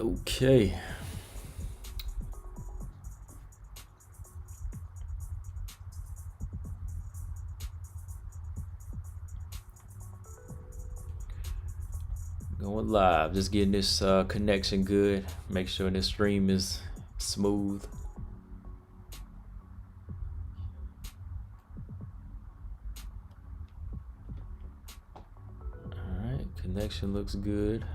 Okay. Going live. Just getting this connection good. Make sure this stream is smooth. Alright, connection looks good.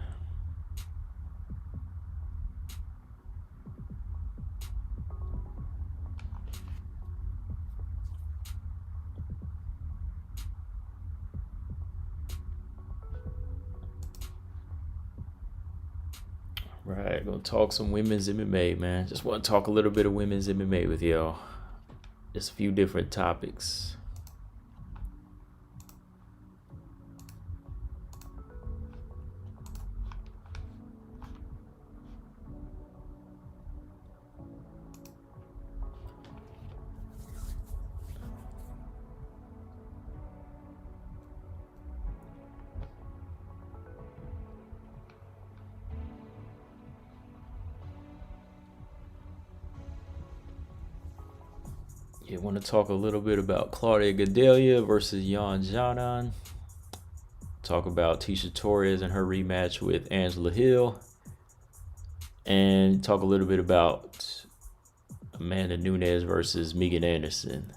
Right, gonna talk some women's MMA, man. Just want to talk a little bit of women's MMA with y'all. Just a few different topics. You want to talk a little bit about Claudia Gadelha versus Xiaonan. Talk about Tisha Torres and her rematch with Angela Hill. And talk a little bit about Amanda Nunes versus Megan Anderson.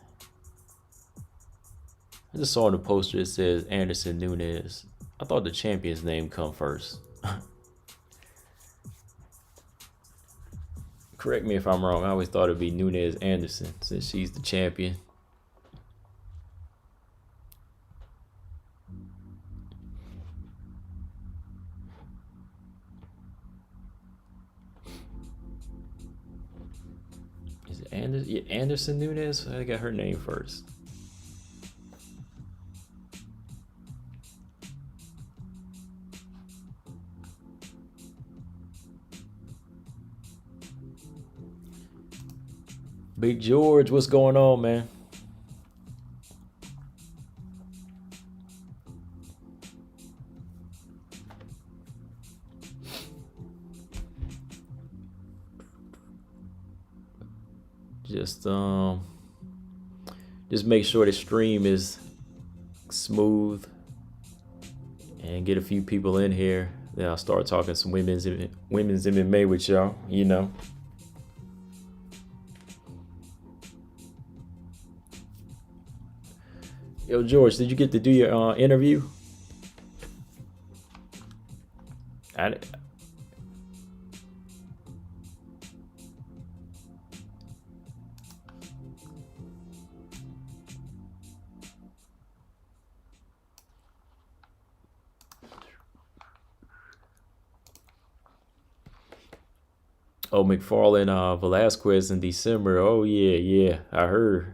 I just saw in the poster it says Anderson Nunes. I thought the champion's name come first. Correct me if I'm wrong. I always thought it'd be Nunes Anderson since she's the champion. Is it Anderson? Yeah, Anderson Nunes? I got her name first. Big George, what's going on, man? Just make sure the stream is smooth and get a few people in here. Then I'll start talking some women's MMA with y'all, you know. Yo, George, did you get to do your interview? Oh, McFarlane Velasquez in December. Oh, yeah, I heard.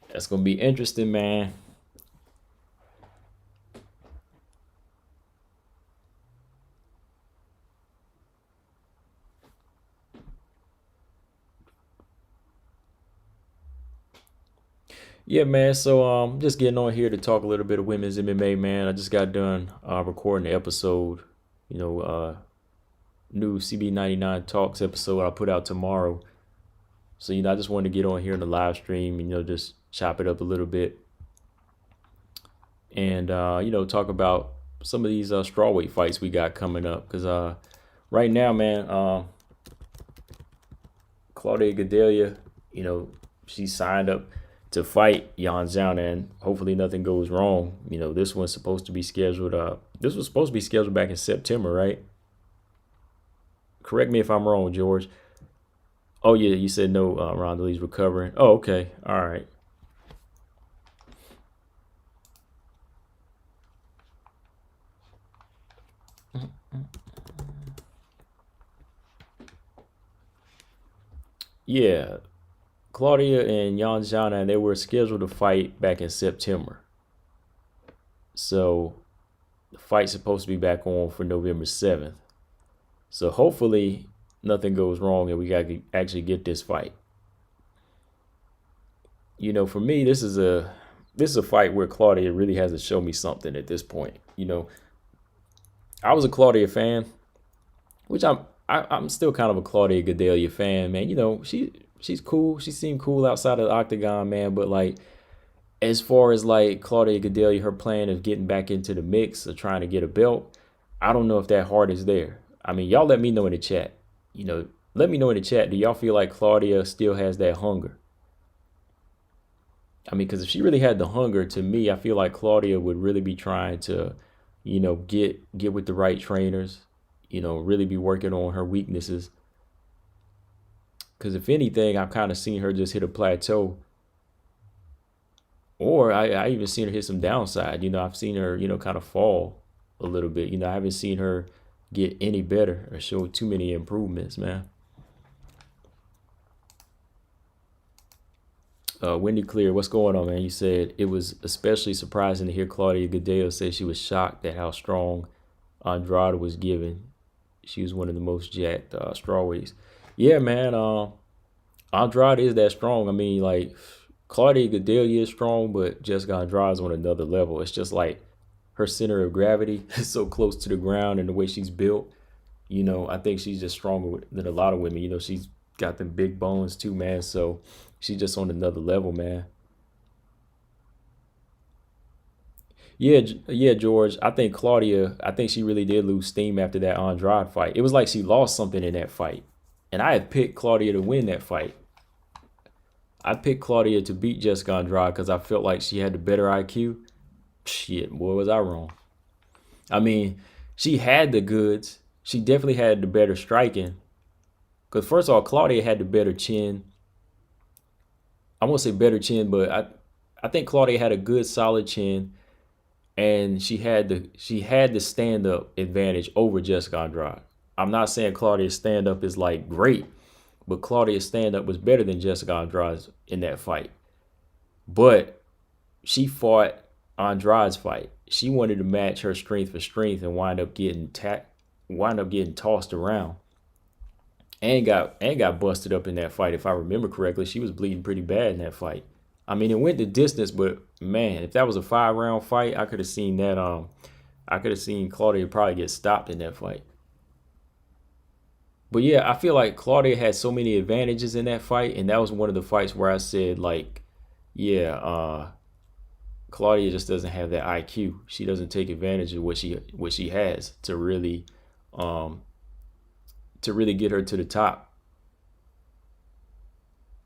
That's going to be interesting, man. Yeah, man. So just getting on here to talk a little bit of women's MMA, man. I just got done recording the episode, new CB99 Talks episode I'll put out tomorrow. So, I just wanted to get on here in the live stream and, just chop it up a little bit. And, talk about some of these strawweight fights we got coming up. Because right now, man, Claudia Gadelha, she signed up to fight Xiaonan, and hopefully nothing goes wrong. This one's supposed to be scheduled. This was supposed to be scheduled back in September, right? Correct me if I'm wrong, George. Oh, yeah, you said no, Ronda Lee's recovering. Oh, okay. All right. Yeah, Claudia and Xiaonan, they were scheduled to fight back in September. So the fight's supposed to be back on for November 7th. So hopefully nothing goes wrong and we got to actually get this fight. For me, this is a fight where Claudia really has to show me something at this point. I was a Claudia fan which I'm still kind of a Claudia Gadelha fan, man. You know, she's cool. She seemed cool outside of the octagon, man. But like, as far as like Claudia Gadelha, her plan of getting back into the mix or trying to get a belt, I don't know if that heart is there. I mean, y'all let me know in the chat. You know, let me know in the chat. Do y'all feel like Claudia still has that hunger? I mean, because if she really had the hunger, to me, I feel like Claudia would really be trying to, you know, get with the right trainers, you know, really be working on her weaknesses. Because if anything, I've kind of seen her just hit a plateau, or I even seen her hit some downside. You know, I've seen her, you know, kind of fall a little bit. You know, I haven't seen her get any better or show too many improvements, man. Wendy Clear, what's going on, man? You said it was especially surprising to hear Claudia Gadelha say she was shocked at how strong Andrade was given. She was one of the most jacked strawweights. Yeah, man. Andrade is that strong. I mean, like Claudia Gadelha is strong, but Jessica Andrade is on another level. It's just like her center of gravity is so close to the ground, and the way she's built. You know, I think she's just stronger than a lot of women. You know, she's got them big bones too, man. So she's just on another level, man. Yeah, yeah, George. I think Claudia. I think she really did lose steam after that Andrade fight. It was like she lost something in that fight, and I had picked Claudia to win that fight. I picked Claudia to beat Jessica Andrade because I felt like she had the better IQ. Shit, boy, was I wrong. I mean, she had the goods. She definitely had the better striking. Because first of all, Claudia had the better chin. I won't say better chin, but I think Claudia had a good solid chin, and she had the stand up advantage over Jessica Andrade. I'm not saying Claudia's stand up is like great, but Claudia's stand up was better than Jessica Andrade's in that fight. But she fought Andrade's fight. She wanted to match her strength for strength and wind up getting tossed around. And got busted up in that fight. If I remember correctly, she was bleeding pretty bad in that fight. I mean, it went the distance, but man, if that was a 5 round fight, I could have seen that. I could have seen Claudia probably get stopped in that fight. But yeah, I feel like Claudia had so many advantages in that fight, and that was one of the fights where I said like, yeah, Claudia just doesn't have that IQ. She doesn't take advantage of what she has um, to really get her to the top.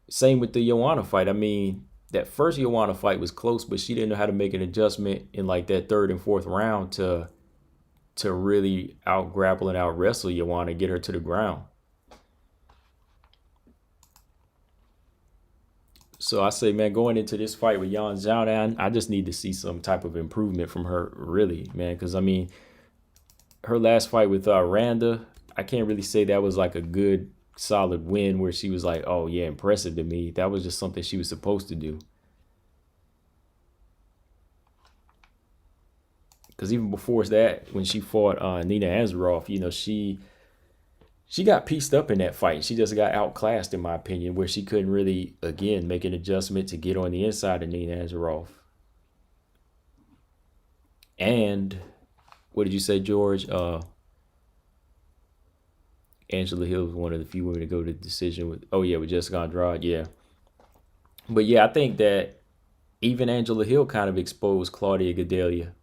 Same with the Joanna fight. I mean, that first Joanna fight was close, but she didn't know how to make an adjustment in like that third and fourth round to really out grapple and out wrestle Joanna, get her to the ground. So I say, man, going into this fight with Yan Xiaonan, I just need to see some type of improvement from her, really, man. Because I mean, her last fight with Randa, I can't really say that was like a good, solid win where she was like, oh yeah, impressive to me. That was just something she was supposed to do. Because even before that, when she fought Nina Ansaroff, you know, she got pieced up in that fight. She just got outclassed, in my opinion, where she couldn't really, again, make an adjustment to get on the inside of Nina Ansaroff. And what did you say, George? Angela Hill was one of the few women to go to the decision with. Oh yeah, with Jessica Andrade. Yeah, but yeah, I think that even Angela Hill kind of exposed Claudia Gadelha.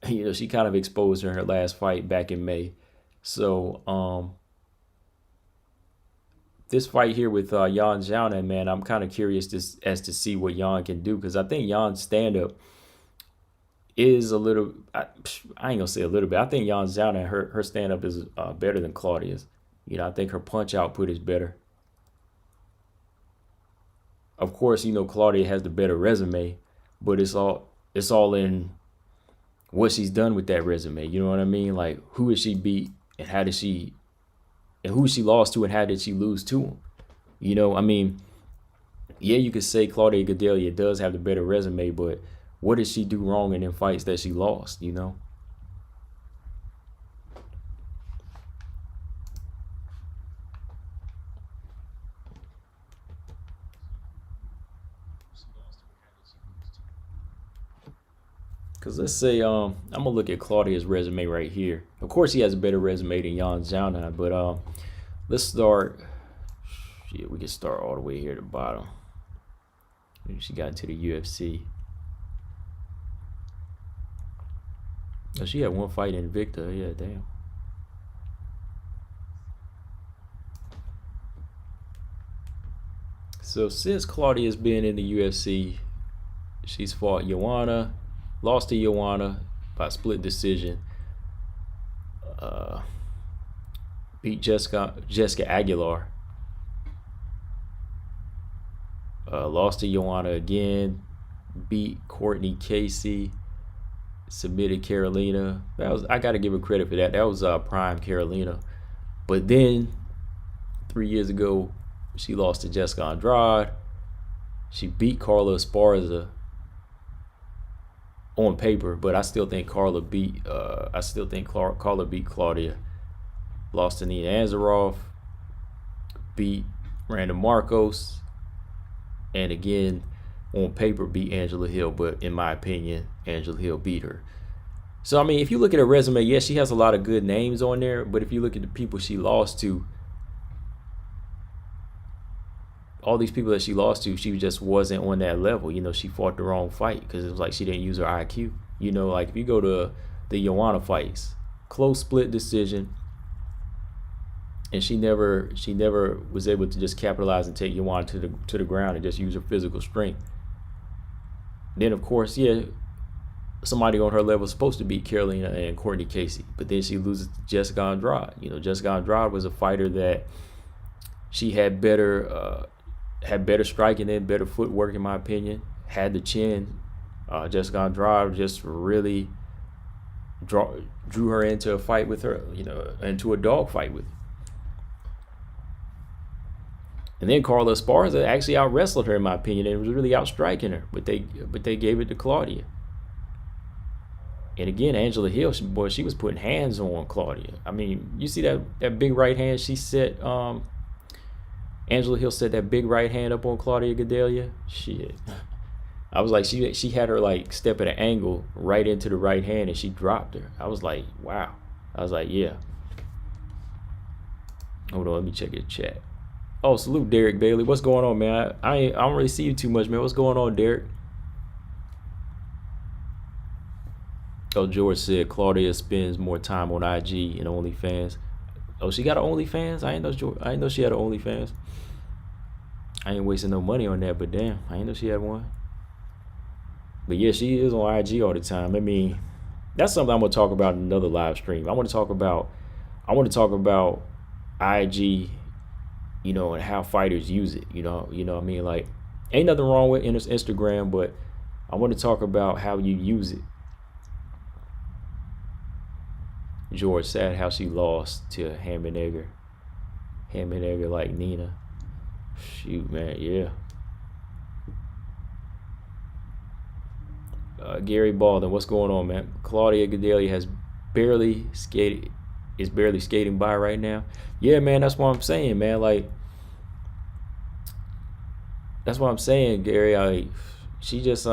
You know, she kind of exposed her in her last fight back in May. So this fight here with Yan Xiaonan, man, I'm kind of curious as to see what Yan can do, because I think Yan's stand up is a little. I ain't gonna say a little bit. I think Yan Xiaonan, her stand up is better than Claudia's. You know, I think her punch output is better. Of course, you know Claudia has the better resume, but it's all in what she's done with that resume. You know what I mean? Like, who did she beat, and how did she, and who she lost to, and how did she lose to him? You know, I mean, yeah, you could say Claudia Gadelha does have the better resume, but what did she do wrong in them fights that she lost? You know. Because let's say I'm gonna look at Claudia's resume right here. Of course, he has a better resume than Jan Xiaonan, but let's start. Shit, we can start all the way here at the bottom. She got into the UFC. Oh, she had one fight in Victor. Yeah, damn. So since Claudia's been in the UFC, she's fought Joanna, lost to Joanna by split decision, beat Jessica Aguilar, lost to Joanna again, beat Courtney Casey, submitted Carolina. I got to give her credit for that. That was prime Carolina. But then 3 years ago, she lost to Jessica Andrade. She beat Carla Esparza on paper, but I still think Carla beat Claudia. Lost to Nina Ansaroff, beat Randa Marcos, and again on paper beat Angela Hill, but in my opinion, Angela Hill beat her. So I mean, if you look at her resume, yes, she has a lot of good names on there, but if you look at the people she lost to, all these people that she lost to, she just wasn't on that level. You know, she fought the wrong fight because it was like she didn't use her IQ. You know, like if you go to the Joanna fights, close split decision, and she never was able to just capitalize and take Joanna to the ground and just use her physical strength. Then of course, yeah, somebody on her level is supposed to beat Carolina and Courtney Casey, but then she loses to Jessica Andrade. You know, Jessica Andrade was a fighter that she had better striking in, better footwork in my opinion, had the chin. Jessica Andrade just really drew her into a fight with her, you know, into a dog fight with her. And then Carla Esparza actually out wrestled her in my opinion, and was really out striking her, but they gave it to Claudia. And again, Angela Hill, she was putting hands on Claudia. I mean, you see that big right hand she set. Angela Hill set that big right hand up on Claudia Gadelha. Shit. I was like, she had her like step at an angle right into the right hand and she dropped her. I was like, wow. I was like, yeah. Hold on, let me check your chat. Oh, salute Derek Bailey. What's going on, man? I don't really see you too much, man. What's going on, Derek? Oh, George said Claudia spends more time on IG and OnlyFans. Oh, she got an OnlyFans? I ain't know she had an OnlyFans. I ain't wasting no money on that, but damn, I ain't know she had one. But yeah, she is on IG all the time. I mean, that's something I'm gonna talk about in another live stream. I want to talk about IG, you know, and how fighters use it. You know what I mean? Like, ain't nothing wrong with Instagram, but I want to talk about how you use it. George, sad how she lost to Hammenegger like Nina. Shoot, man, yeah. Gary Baldwin, what's going on, man? Claudia Gadelha is barely skating by right now. Yeah, man, that's what I'm saying, man. Like, that's what I'm saying, Gary. She just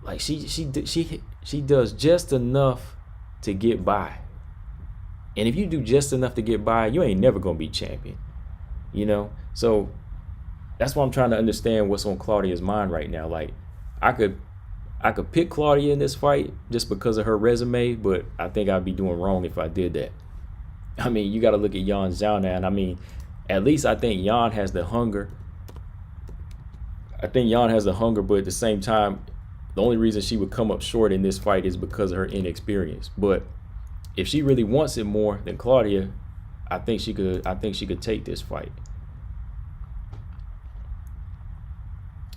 like she does just enough to get by. And if you do just enough to get by, you ain't never gonna be champion. You know? So that's why I'm trying to understand what's on Claudia's mind right now. Like, I could pick Claudia in this fight just because of her resume, but I think I'd be doing wrong if I did that. I mean, you got to look at Jan Xiaonan. I mean, at least I think Jan has the hunger. But at the same time, the only reason she would come up short in this fight is because of her inexperience. But if she really wants it more than Claudia, I think she could take this fight.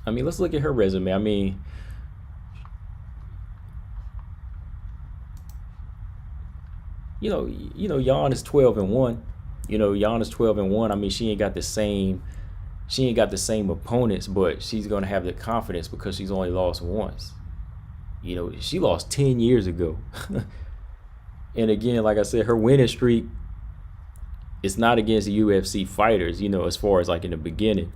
I mean, let's look at her resume. I mean, you know, Jan is 12-1. You know, Jan is 12-1. I mean, she ain't got the same opponents, but she's gonna have the confidence because she's only lost once. You know, she lost 10 years ago. And again, like I said, her winning streak is not against the UFC fighters, you know, as far as like in the beginning.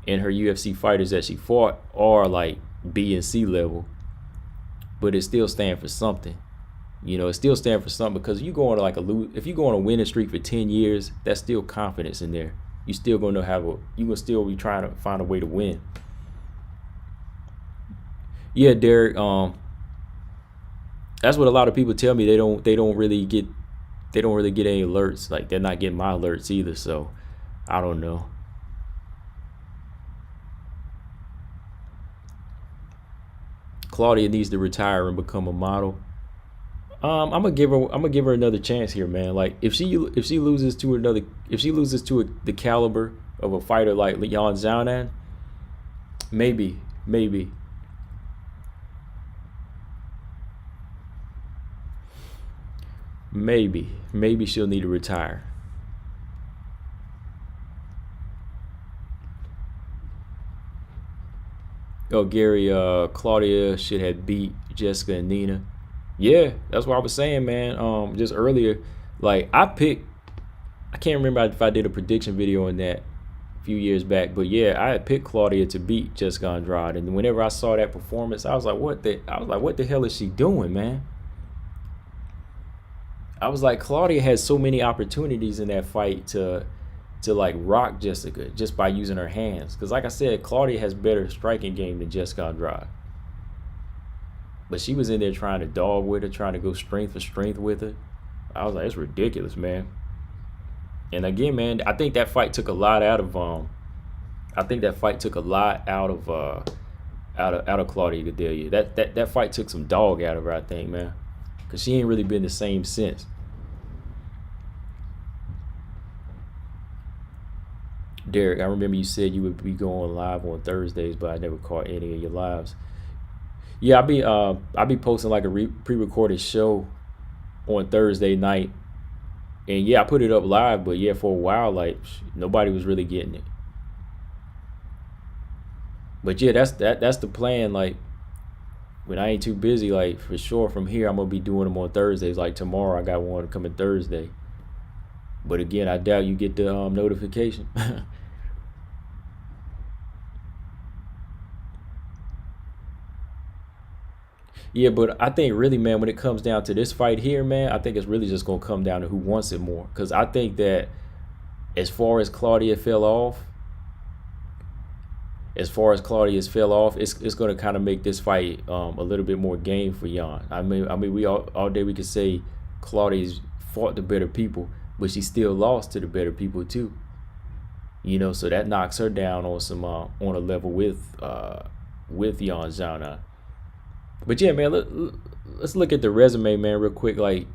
And her UFC fighters that she fought are like B and C level, but it still stands for something. You know, it still stands for something because you go on like if you go on a winning streak for 10 years, that's still confidence in there. You still gonna you gonna still be trying to find a way to win. Yeah, Derek. That's what a lot of people tell me. They don't really get any alerts. Like they're not getting my alerts either. So I don't know. Claudia needs to retire and become a model. I'm gonna give her another chance here, man. Like if she loses to the caliber of a fighter like Yan Xiaonan, maybe she'll need to retire. Oh, Gary, Claudia should have beat Jessica and Nina. Yeah, that's what I was saying, man. Just earlier, like I can't remember if I did a prediction video on that a few years back, but yeah, I had picked Claudia to beat Jessica Andrade, and whenever I saw that performance, I was like, what the hell is she doing, man? I was like, Claudia had so many opportunities in that fight to like rock Jessica just by using her hands, because like I said, Claudia has better striking game than Jessica Andrade. But she was in there trying to dog with her, trying to go strength for strength with her. I was like, it's ridiculous, man. And again, man, I think that fight took a lot out of Claudia Gadelha. That fight took some dog out of her, I think, man, because she ain't really been the same since. Derek, I remember you said you would be going live on Thursdays, but I never caught any of your lives. Yeah, I'll be posting like a pre-recorded show on Thursday night, and yeah, I put it up live. But yeah, for a while, like nobody was really getting it. But yeah, that's the plan. Like when I ain't too busy, like for sure from here I'm gonna be doing them on Thursdays. Like tomorrow I got one coming Thursday. But again, I doubt you get the notification. Yeah, but I think really, man, when it comes down to this fight here, man, I think it's really just gonna come down to who wants it more. Because I think that as far as Claudia's fell off, it's gonna kind of make this fight a little bit more game for Yan. I mean, we all day we could say Claudia's fought the better people, but she still lost to the better people too. You know, so that knocks her down on on a level with Yan Xiaonan. But yeah, man, let's look at the resume, man, real quick. Like,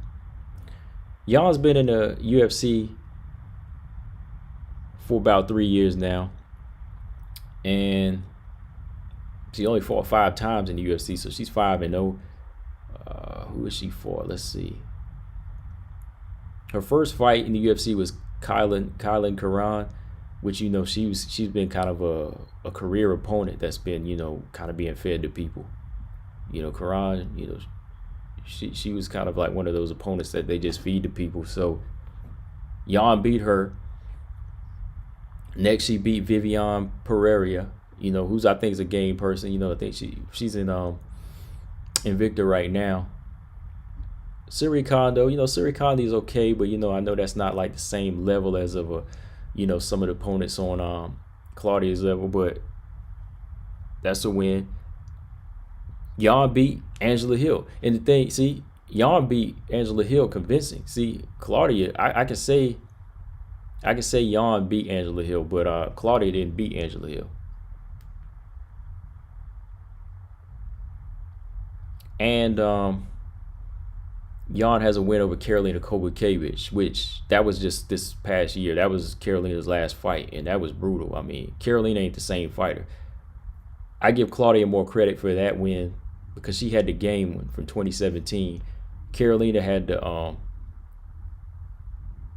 Yan's been in the UFC for about 3 years now, and she only fought 5 times in the UFC, so she's 5-0. Who is she for? Let's see. Her first fight in the UFC was Kylan Karan, which, you know, she's been kind of a career opponent that's been, you know, kind of being fed to people. You know, Karan, you know, she was kind of like one of those opponents that they just feed to people. So Yan beat her. Next, she beat Viviane Pereira, you know, who's I think is a game person. You know, I think she's in Invicta right now. Siri Kondo, you know, Siri Kondo is okay, but you know, I know that's not like the same level as of you know, some of the opponents on Claudia's level, but that's a win. Yan beat Angela Hill. And the thing, see, Yan beat Angela Hill convincing. See, Claudia, I can say Yan beat Angela Hill, but Claudia didn't beat Angela Hill. And Yan has a win over Karolina Kowalkiewicz, which that was just this past year. That was Karolina's last fight, and that was brutal. I mean, Karolina ain't the same fighter. I give Claudia more credit for that win because she had the game win from 2017. Karolina had the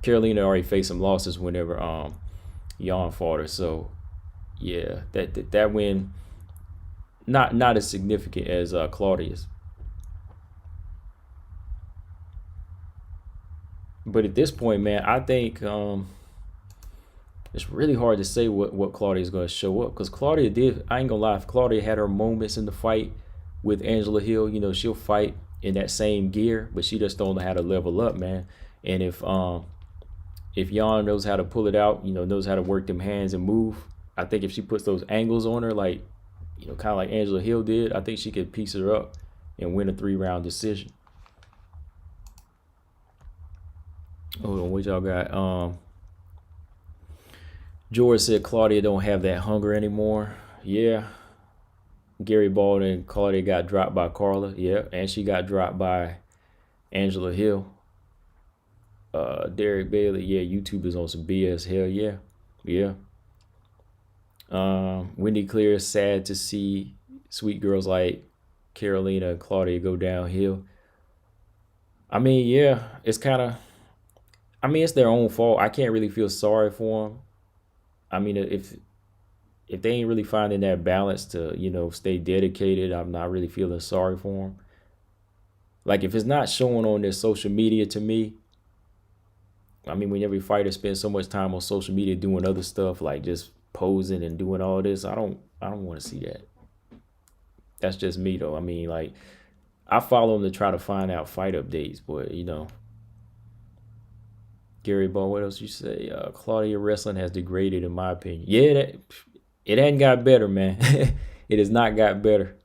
Karolina already faced some losses whenever Yan fought her. So yeah, that win not as significant as Claudia's. But at this point, man, I think it's really hard to say what Claudia is going to show up, because Claudia did. I ain't gonna lie. If Claudia had her moments in the fight with Angela Hill, she'll fight in that same gear, but she just don't know how to level up, man. And if Jan knows how to pull it out, knows how to work them hands and move, I think if she puts those angles on her, like, kind of like Angela Hill did, I think she could piece her up and win a 3-round decision. Hold on, what y'all got? George said Claudia don't have that hunger anymore. Yeah. Gary Baldwin and Claudia got dropped by Carla. Yeah. And she got dropped by Angela Hill. Derek Bailey. Yeah, YouTube is on some BS. Hell yeah. Yeah. Wendy Clear, sad to see sweet girls like Carolina and Claudia go downhill. I mean, yeah, it's kind of, it's their own fault. I can't really feel sorry for them. I mean, if they ain't really finding that balance to, stay dedicated, I'm not really feeling sorry for them. Like, if it's not showing on their social media to me, I mean, when every fighter spends so much time on social media doing other stuff, like just posing and doing all this, I don't want to see that. That's just me, though. I mean, like, I follow them to try to find out fight updates, but, Gary Ball, what else you say? Claudia wrestling has degraded, in my opinion. Yeah, it hadn't got better, man. It has not got better.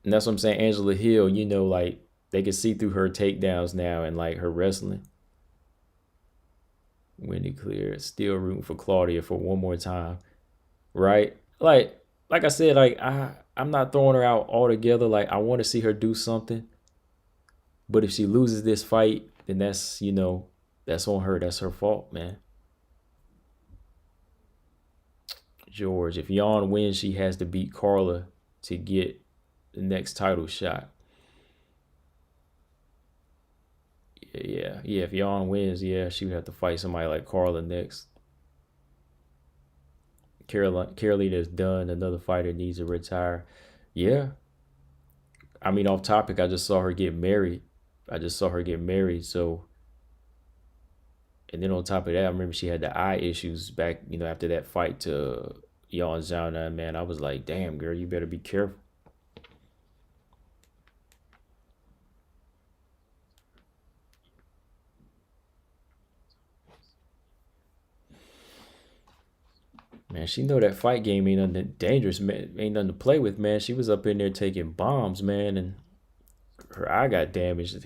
And that's what I'm saying. Angela Hill, like, they can see through her takedowns now and, like, her wrestling. Wendy Clear, still rooting for Claudia for one more time. Right? Like I said, like, I'm not throwing her out altogether. Like, I want to see her do something. But if she loses this fight, then that's, that's on her. That's her fault, man. George, if Jan wins, she has to beat Carla to get the next title shot. Yeah. If Jan wins, yeah, she would have to fight somebody like Carla next. Carolina's done. Another fighter needs to retire. Yeah. I mean, off topic, I just saw her get married. So, and then on top of that, I remember she had the eye issues back, after that fight to Xiaonan, man. I was like, damn, girl, you better be careful. Man, she know that fight game ain't nothing dangerous, man. Ain't nothing to play with, man. She was up in there taking bombs, man, and her eye got damaged,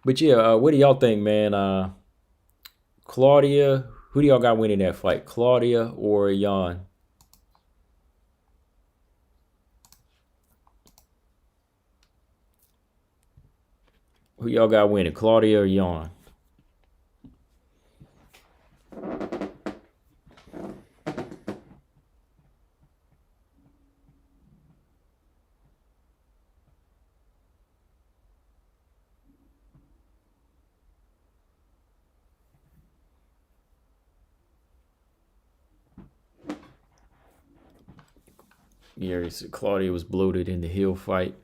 But yeah, what do y'all think, man? Claudia, who do y'all got winning that fight? Claudia or Jan? Who y'all got winning, Claudia or Jan? Yeah, Claudia was bloated in the Hill fight.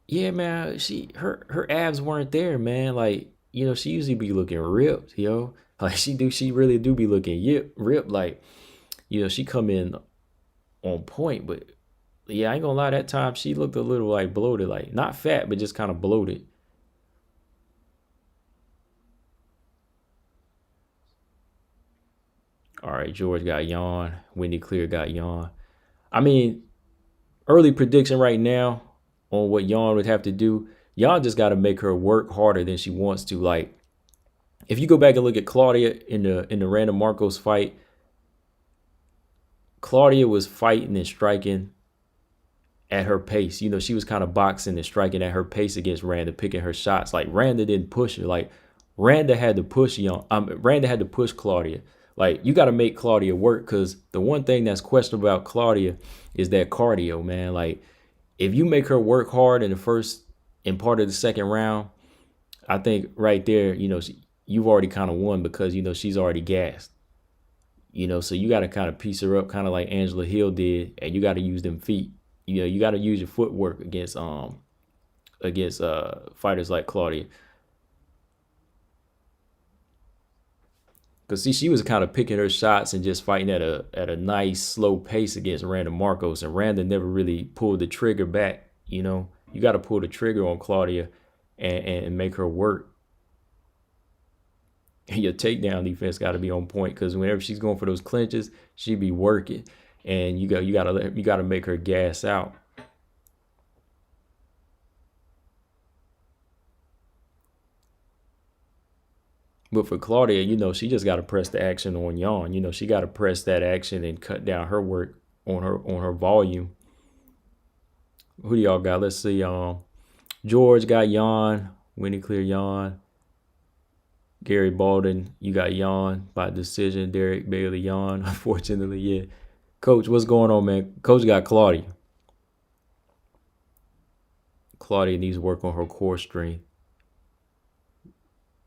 Yeah, man, her abs weren't there, man. Like, she usually be looking ripped, yo. Like, she really do be looking ripped. Like, she come in on point, but yeah, I ain't gonna lie, that time she looked a little like bloated, like not fat, but just kind of bloated. All right, George got Yawn. Wendy Clear got Yawn. I mean, early prediction right now on what Yawn would have to do. Yawn just got to make her work harder than she wants to. Like, if you go back and look at Claudia in the Random Marcos fight, Claudia was fighting and striking at her pace. She was kind of boxing and striking at her pace against Randa, picking her shots. Like, Randa didn't push her. Like, Randa had to push Randa had to push Claudia. Like, you got to make Claudia work, because the one thing that's questionable about Claudia is that cardio, man. Like, if you make her work hard in the first and part of the second round, I think right there, you've already kind of won, because, she's already gassed. So you got to kind of piece her up, kind of like Angela Hill did, and you got to use them feet. You got to use your footwork against against fighters like Claudia. Because see, she was kind of picking her shots and just fighting at a nice slow pace against Randa Marcos, and Randa never really pulled the trigger back. You know, you got to pull the trigger on Claudia and make her work. Your takedown defense got to be on point, because whenever she's going for those clinches, she be working, and you gotta make her gas out. But for Claudia, she just got to press the action on Yan. She got to press that action and cut down her work on her volume. Who do y'all got? Let's see. George got Yan, winning clear Yan. Gary Baldwin, you got Yan by decision. Derek Bailey, Yan. Unfortunately, yeah. Coach, what's going on, man? Coach got Claudia. Claudia needs to work on her core strength.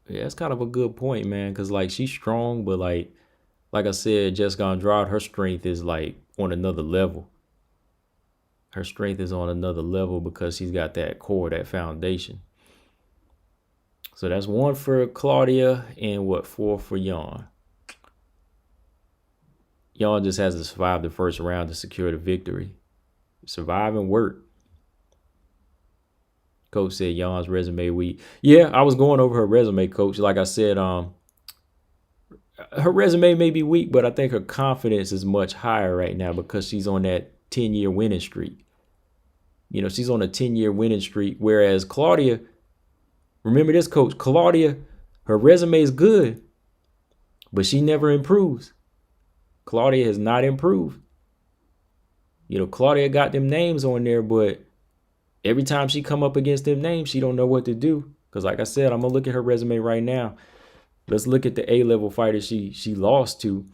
Yeah, that's kind of a good point, man. Because like she's strong, but like I said, Jessica Andrade, her strength is like on another level. Her strength is on another level because she's got that core, that foundation. So that's 1 for Claudia and 4 for Yan. Yan just has to survive the first round to secure the victory. Survive and work. Coach said Yan's resume weak. Yeah, I was going over her resume, Coach. Like I said, her resume may be weak, but I think her confidence is much higher right now because she's on that 10-year winning streak. She's on a 10-year winning streak, whereas Claudia, remember this, Coach, Claudia, her resume is good, but she never improves. Claudia has not improved. Claudia got them names on there, but every time she come up against them names, she don't know what to do. Because like I said, I'm going to look at her resume right now. Let's look at the A-level fighters she lost to.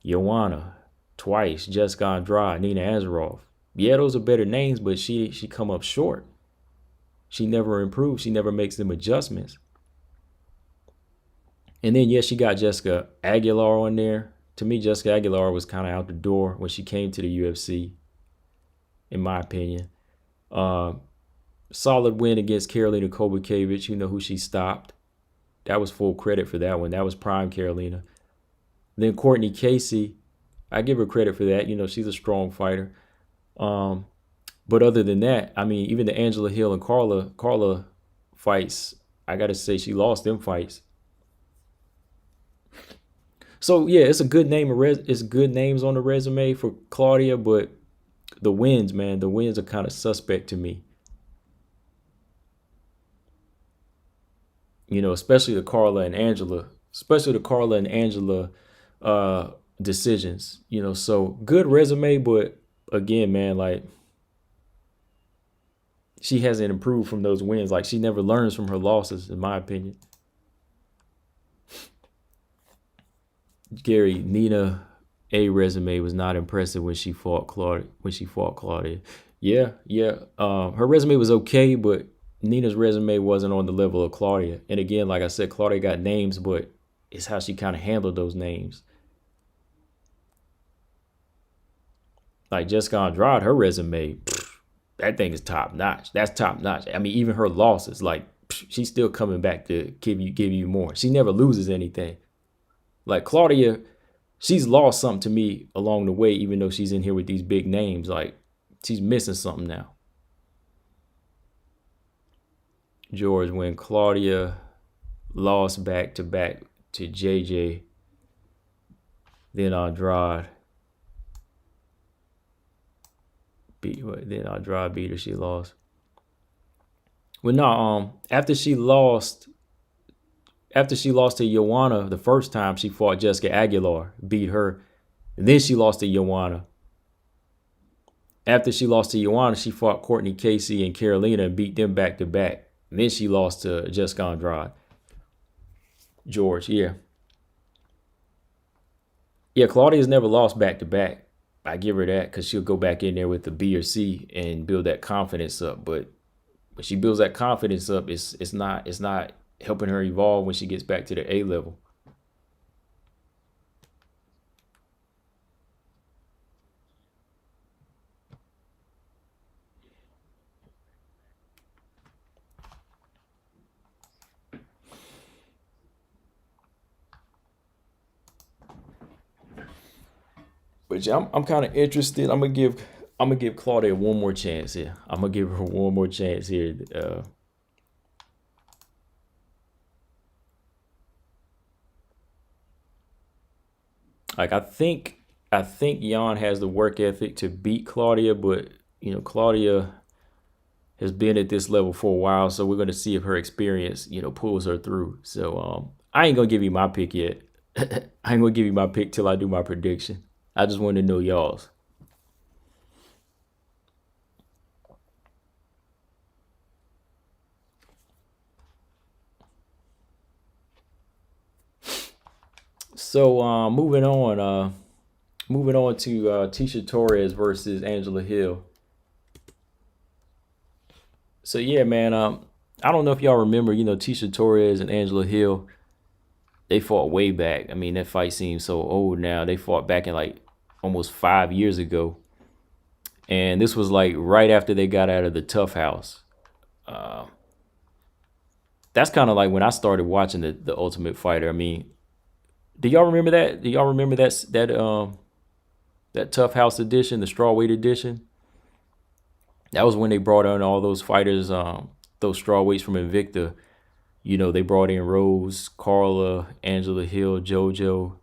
Joanna, twice. Jessica Andrade, Nina Azaroff. Yeah, those are better names, but she come up short. She never improves. She never makes them adjustments. And then, yes, she got Jessica Aguilar on there. To me, Jessica Aguilar was kind of out the door when she came to the UFC, in my opinion. Solid win against Karolina Kowalkiewicz. You know who she stopped. That was full credit for that one. That was prime Karolina. Then Courtney Casey, I give her credit for that. She's a strong fighter. But other than that, I mean, even the Angela Hill and Carla fights, I got to say she lost them fights. So, yeah, it's a good name. It's good names on the resume for Claudia, but the wins, man, the wins are kind of suspect to me. Especially the Carla and Angela decisions. So good resume, but again, man, like she hasn't improved from those wins. Like she never learns from her losses, in my opinion. Gary, Nina A resume was not impressive when she fought Claudia. Yeah. Her resume was okay, but Nina's resume wasn't on the level of Claudia. And again, like I said, Claudia got names, but it's how she kind of handled those names. Like Jessica Andrade, her resume, that thing is top notch. That's top notch. I mean, even her losses, like she's still coming back to give you more. She never loses anything. Like Claudia, she's lost something to me along the way, even though she's in here with these big names. Like she's missing something now. George, when Claudia lost back to JJ, then Andrade beat her. She lost. Well, no. After she lost to Joanna the first time, she fought Jessica Aguilar, beat her, and then she lost to Joanna. After she lost to Xiaonan, she fought Courtney Casey and Karolina and beat them back to back. And then she lost to Jessica Andrade. George, yeah. Yeah, Claudia's never lost back to back. I give her that because she'll go back in there with the B or C and build that confidence up. But when she builds that confidence up, it's not helping her evolve when she gets back to the A level. But yeah, I'm kind of interested. I'm gonna give Claudia one more chance here. I'm gonna give her one more chance here. Like I think Jan has the work ethic to beat Claudia, but Claudia has been at this level for a while, so we're gonna see if her experience pulls her through. So I ain't gonna give you my pick yet. I ain't gonna give you my pick till I do my prediction. I just want to know y'all's. So moving on to Tisha Torres versus Angela Hill. So yeah, man. I don't know if y'all remember, Tisha Torres and Angela Hill. They fought way back. I mean, that fight seems so old now. They fought back in like almost 5 years ago, and this was like right after they got out of the Tough House. Uh, that's kind of like when I started watching the Ultimate Fighter. I mean, do y'all remember that? Do y'all remember that Tough House edition, the strawweight edition? That was when they brought on all those fighters, those strawweights from Invicta. They brought in Rose, Carla, Angela Hill, JoJo,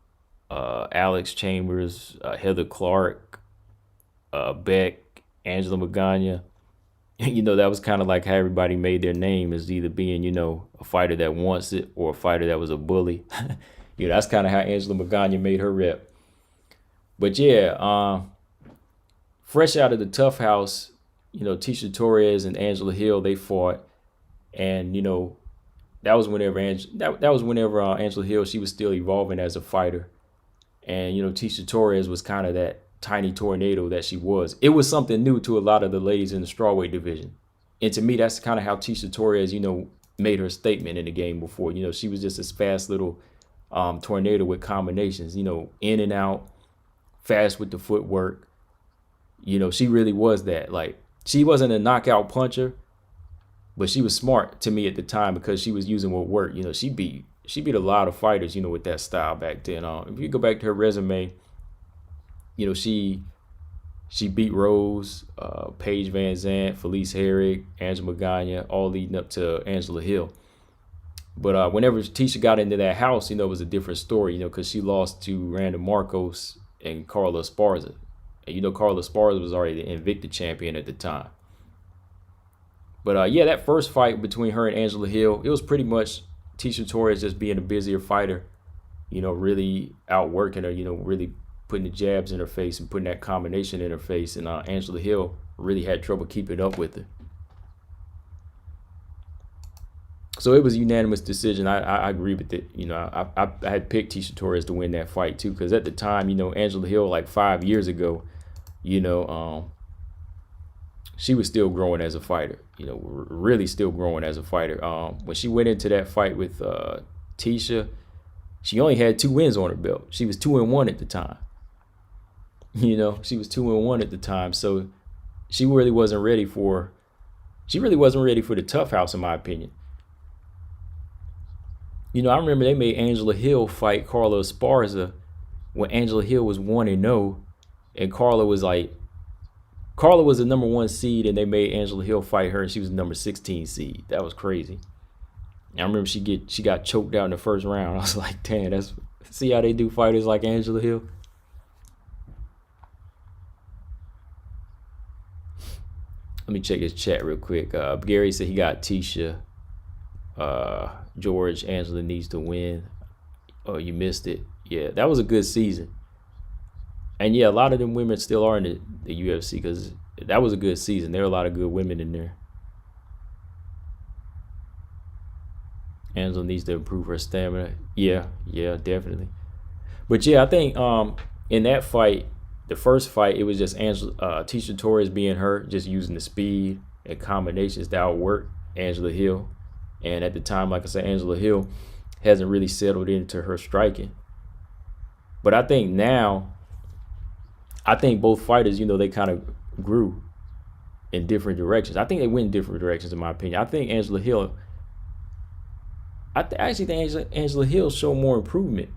Alex Chambers, Heather Clark, Beck, Angela Magana. That was kind of like how everybody made their name, as either being, a fighter that wants it or a fighter that was a bully. That's kind of how Angela Magana made her rep. But yeah, fresh out of the Tough House, Tisha Torres and Angela Hill, they fought, and that was whenever Angela Hill, she was still evolving as a fighter, and Tisha Torres was kind of that tiny tornado that she was. It was something new to a lot of the ladies in the strawweight division, and to me, that's kind of how Tisha Torres, made her statement in the game before. She was just this fast little tornado with combinations, in and out, fast with the footwork. She really was that. Like, she wasn't a knockout puncher, but she was smart to me at the time because she was using what worked. She beat a lot of fighters, with that style back then. If you go back to her resume, she beat Rose, Paige Van Zandt, Felice Herrig, Angela Magana, all leading up to Angela Hill. But whenever Tisha got into that house, it was a different story, because she lost to Randa Marcos and Carla Esparza. And Carla Esparza was already the Invicta champion at the time. But yeah, that first fight between her and Angela Hill, it was pretty much Tisha Torres just being a busier fighter, really outworking her, really putting the jabs in her face and putting that combination in her face. And Angela Hill really had trouble keeping up with her. So it was a unanimous decision. I agree with it. I had picked Tisha Torres to win that fight too, because at the time, Angela Hill, like 5 years ago, she was still growing as a fighter. Really still growing as a fighter. When she went into that fight with Tisha, she only had 2 wins on her belt. She was 2-1 at the time. She was 2-1 at the time. So she really wasn't ready for the Tough House, in my opinion. I remember they made Angela Hill fight Carla Esparza when Angela Hill was 1-0, and Carla was the number 1 seed, and they made Angela Hill fight her, and she was the number 16 seed. That was crazy. And I remember she got choked out in the first round. I was like, damn, see how they do fighters like Angela Hill. Let me check his chat real quick. Gary said he got Tisha. George, Angela needs to win. Oh, you missed it. Yeah, that was a good season. And yeah, a lot of them women still are in the UFC because that was a good season. There were a lot of good women in there. Angela needs to improve her stamina. Yeah, definitely. But yeah, I think in that fight, the first fight, it was just Tisha Torres being her, just using the speed and combinations that would work Angela Hill. And at the time, like I said, Angela Hill hasn't really settled into her striking. But I think now, both fighters, they kind of grew in different directions. I think they went in different directions, in my opinion. I think Angela Hill, I actually think Angela Hill showed more improvement.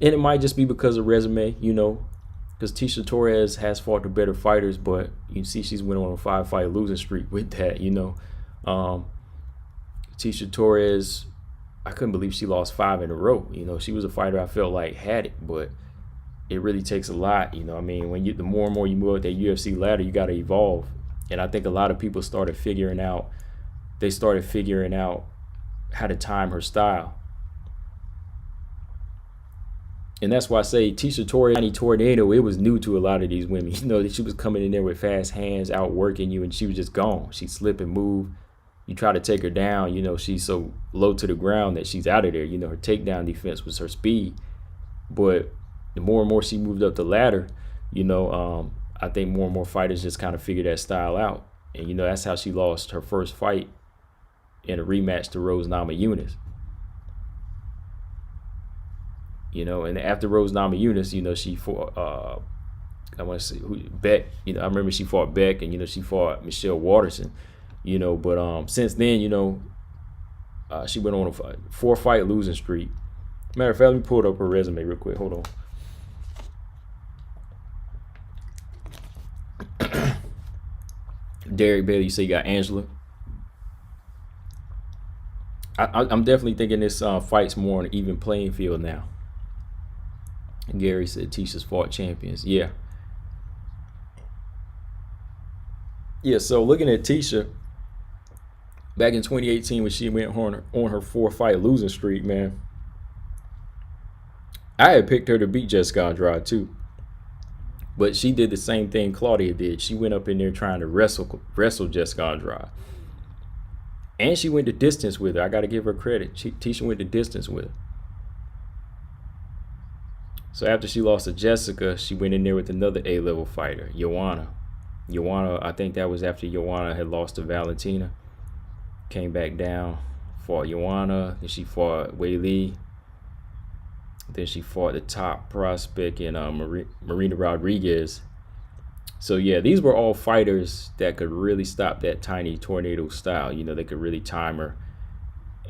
And it might just be because of resume, because Tisha Torres has fought the better fighters, but you see she's went on a 5-fight losing streak with that. Tisha Torres, I couldn't believe she lost 5 in a row. She was a fighter I felt like had it, but it really takes a lot. When the more and more you move up that UFC ladder, you got to evolve. And I think a lot of people started figuring out how to time her style. And that's why I say Tisha Torres, Tornado, it was new to a lot of these women. That she was coming in there with fast hands, outworking you, and she was just gone. She'd slip and move. You try to take her down, she's so low to the ground that she's out of there. Her takedown defense was her speed. But the more and more she moved up the ladder, I think more and more fighters just kind of figured that style out. And, that's how she lost her first fight in a rematch to Rose Namajunas. And after Rose Namajunas, she fought, I want to say Beck. I remember she fought Beck, and she fought Michelle Waterson. But since then, she went on a 4-fight losing streak. Matter of fact, let me pull up her resume real quick. Hold on. Derek Bailey, you say you got Angela. I'm definitely thinking this fight's more on an even playing field now. Gary said Tisha's fought champions. Yeah. So looking at Tisha, back in 2018 when she went on her 4-fight losing streak, man, I had picked her to beat Jessica Andrade too. But she did the same thing Claudia did. She went up in there trying to wrestle Jessica Andrade. And she went the distance with her. I got to give her credit. Tisha went the distance with her. So after she lost to Jessica, she went in there with another A-level fighter, Xiaonan. I think that was after Xiaonan had lost to Valentina. Came back down, fought Xiaonan. Then she fought Wei Li. Then she fought the top prospect in Marina Rodriguez. So, yeah, these were all fighters that could really stop that tiny tornado style. They could really time her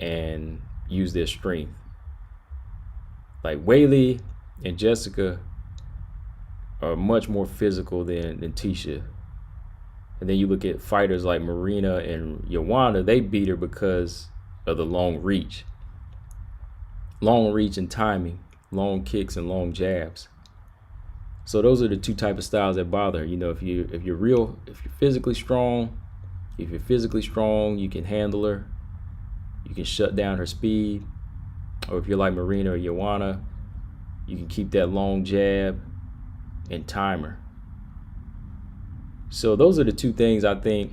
and use their strength. Like Wei Li and Jessica are much more physical than Tisha. And then you look at fighters like Marina and Xiaonan, they beat her because of the long reach. Long reach and timing, long kicks and long jabs. So those are the two type of styles that bother her. If you're physically strong, you can handle her. You can shut down her speed. Or if you're like Marina or Xiaonan, you can keep that long jab and time her. So those are the two things I think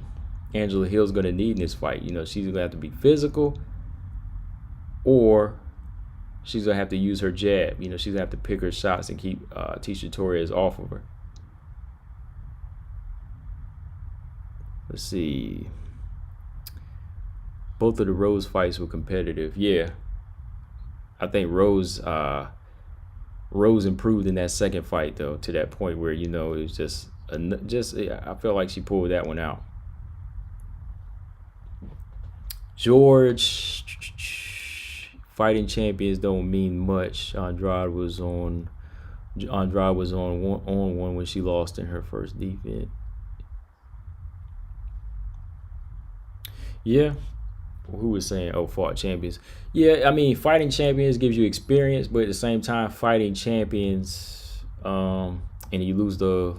Angela Hill's going to need in this fight. She's going to have to be physical, or she's going to have to use her jab. She's going to have to pick her shots and keep Tisha Torres off of her. Let's see. Both of the Rose fights were competitive. Yeah. I think Rose improved in that second fight, though, to that point where, it was just I felt like she pulled that one out. George, fighting champions don't mean much. Andrade was on one when she lost in her first defense. Yeah. Who was saying, fought champions? Yeah, fighting champions gives you experience, but at the same time, fighting champions, and you lose the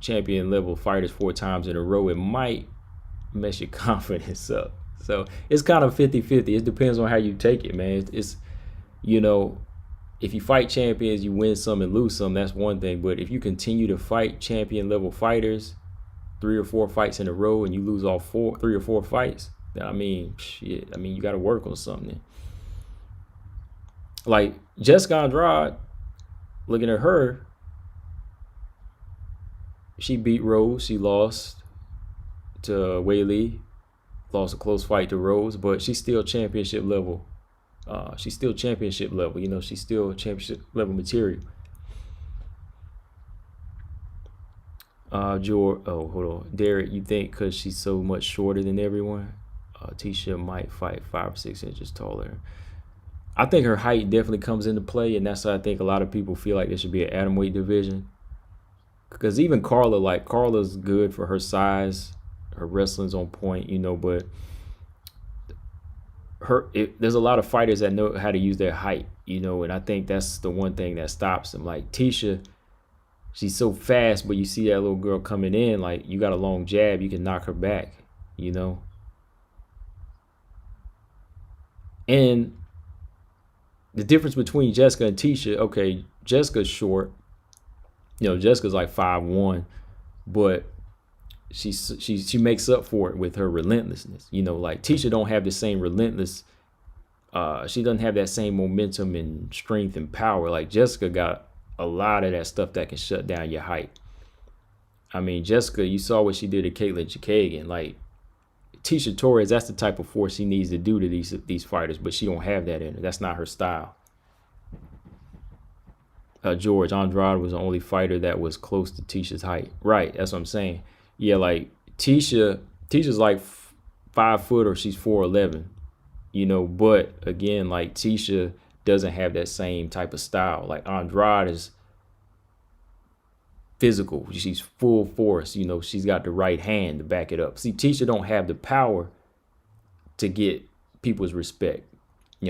champion level fighters 4 times in a row, it might mess your confidence up. So it's kind of 50-50. It depends on how you take it, man. It's if you fight champions, you win some and lose some, that's one thing. But if you continue to fight champion level fighters 3 or 4 fights in a row and you lose all 3 or 4 fights, then you got to work on something. Like Jessica Andrade, looking at her, she beat Rose. She lost to Wei Li, lost a close fight to Rose, but she's still championship level. She's still championship level. She's still championship level material. Hold on. Derek, you think because she's so much shorter than everyone, Tisha might fight 5 or 6 inches taller? I think her height definitely comes into play, and that's why I think a lot of people feel like there should be an atomweight division. Because even Carla, like Carla's good for her size, her wrestling's on point, but there's a lot of fighters that know how to use their height, and I think that's the one thing that stops them. Like Tisha, she's so fast, but you see that little girl coming in, like you got a long jab, you can knock her back, you know. And the difference between Jessica and Tisha, okay, Jessica's short, Jessica's like 5'1", but she makes up for it with her relentlessness. Like Tisha don't have the same relentless. She doesn't have that same momentum and strength and power. Like Jessica got a lot of that stuff that can shut down your height. I mean, Jessica, you saw what she did to Caitlin Chikagan. Like Tisha Torres, that's the type of force she needs to do to these fighters, but she don't have that in her. That's not her style. George Andrade was the only fighter that was close to Tisha's height. Right, that's what I'm saying. Yeah, like Tisha's like 5 foot or she's 4'11", but again, like Tisha doesn't have that same type of style. Like Andrade is physical. She's full force. She's got the right hand to back it up. See, Tisha don't have the power to get people's respect.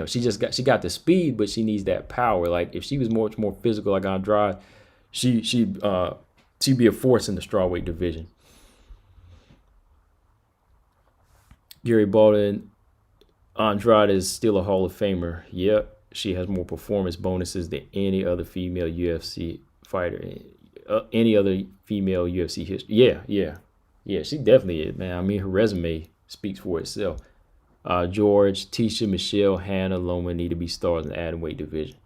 She got the speed, but she needs that power. Like if she was much more physical like Andrade, she'd be a force in the strawweight division. Gary Baldwin, Andrade is still a Hall of Famer. Yep, she has more performance bonuses than any other female UFC fighter, any other female UFC history. Yeah. She definitely is, man. I mean, her resume speaks for itself. George, Tisha, Michelle, Hannah, Loma need to be stars in the atomweight division.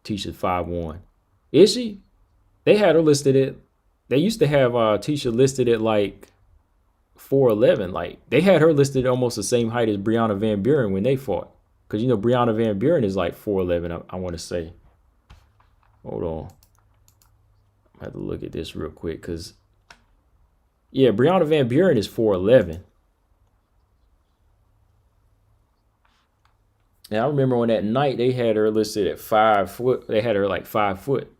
Tisha's 5'1". Is she? They had her listed at. They used to have Tisha listed at like 4'11". Like they had her listed almost the same height as Brianna Van Buren when they fought. Because Brianna Van Buren is like 4'11". I want to say. Hold on. I have to look at this real quick because Brianna Van Buren is 4'11". And I remember on that night they had her listed at 5 foot. They had her like 5 foot.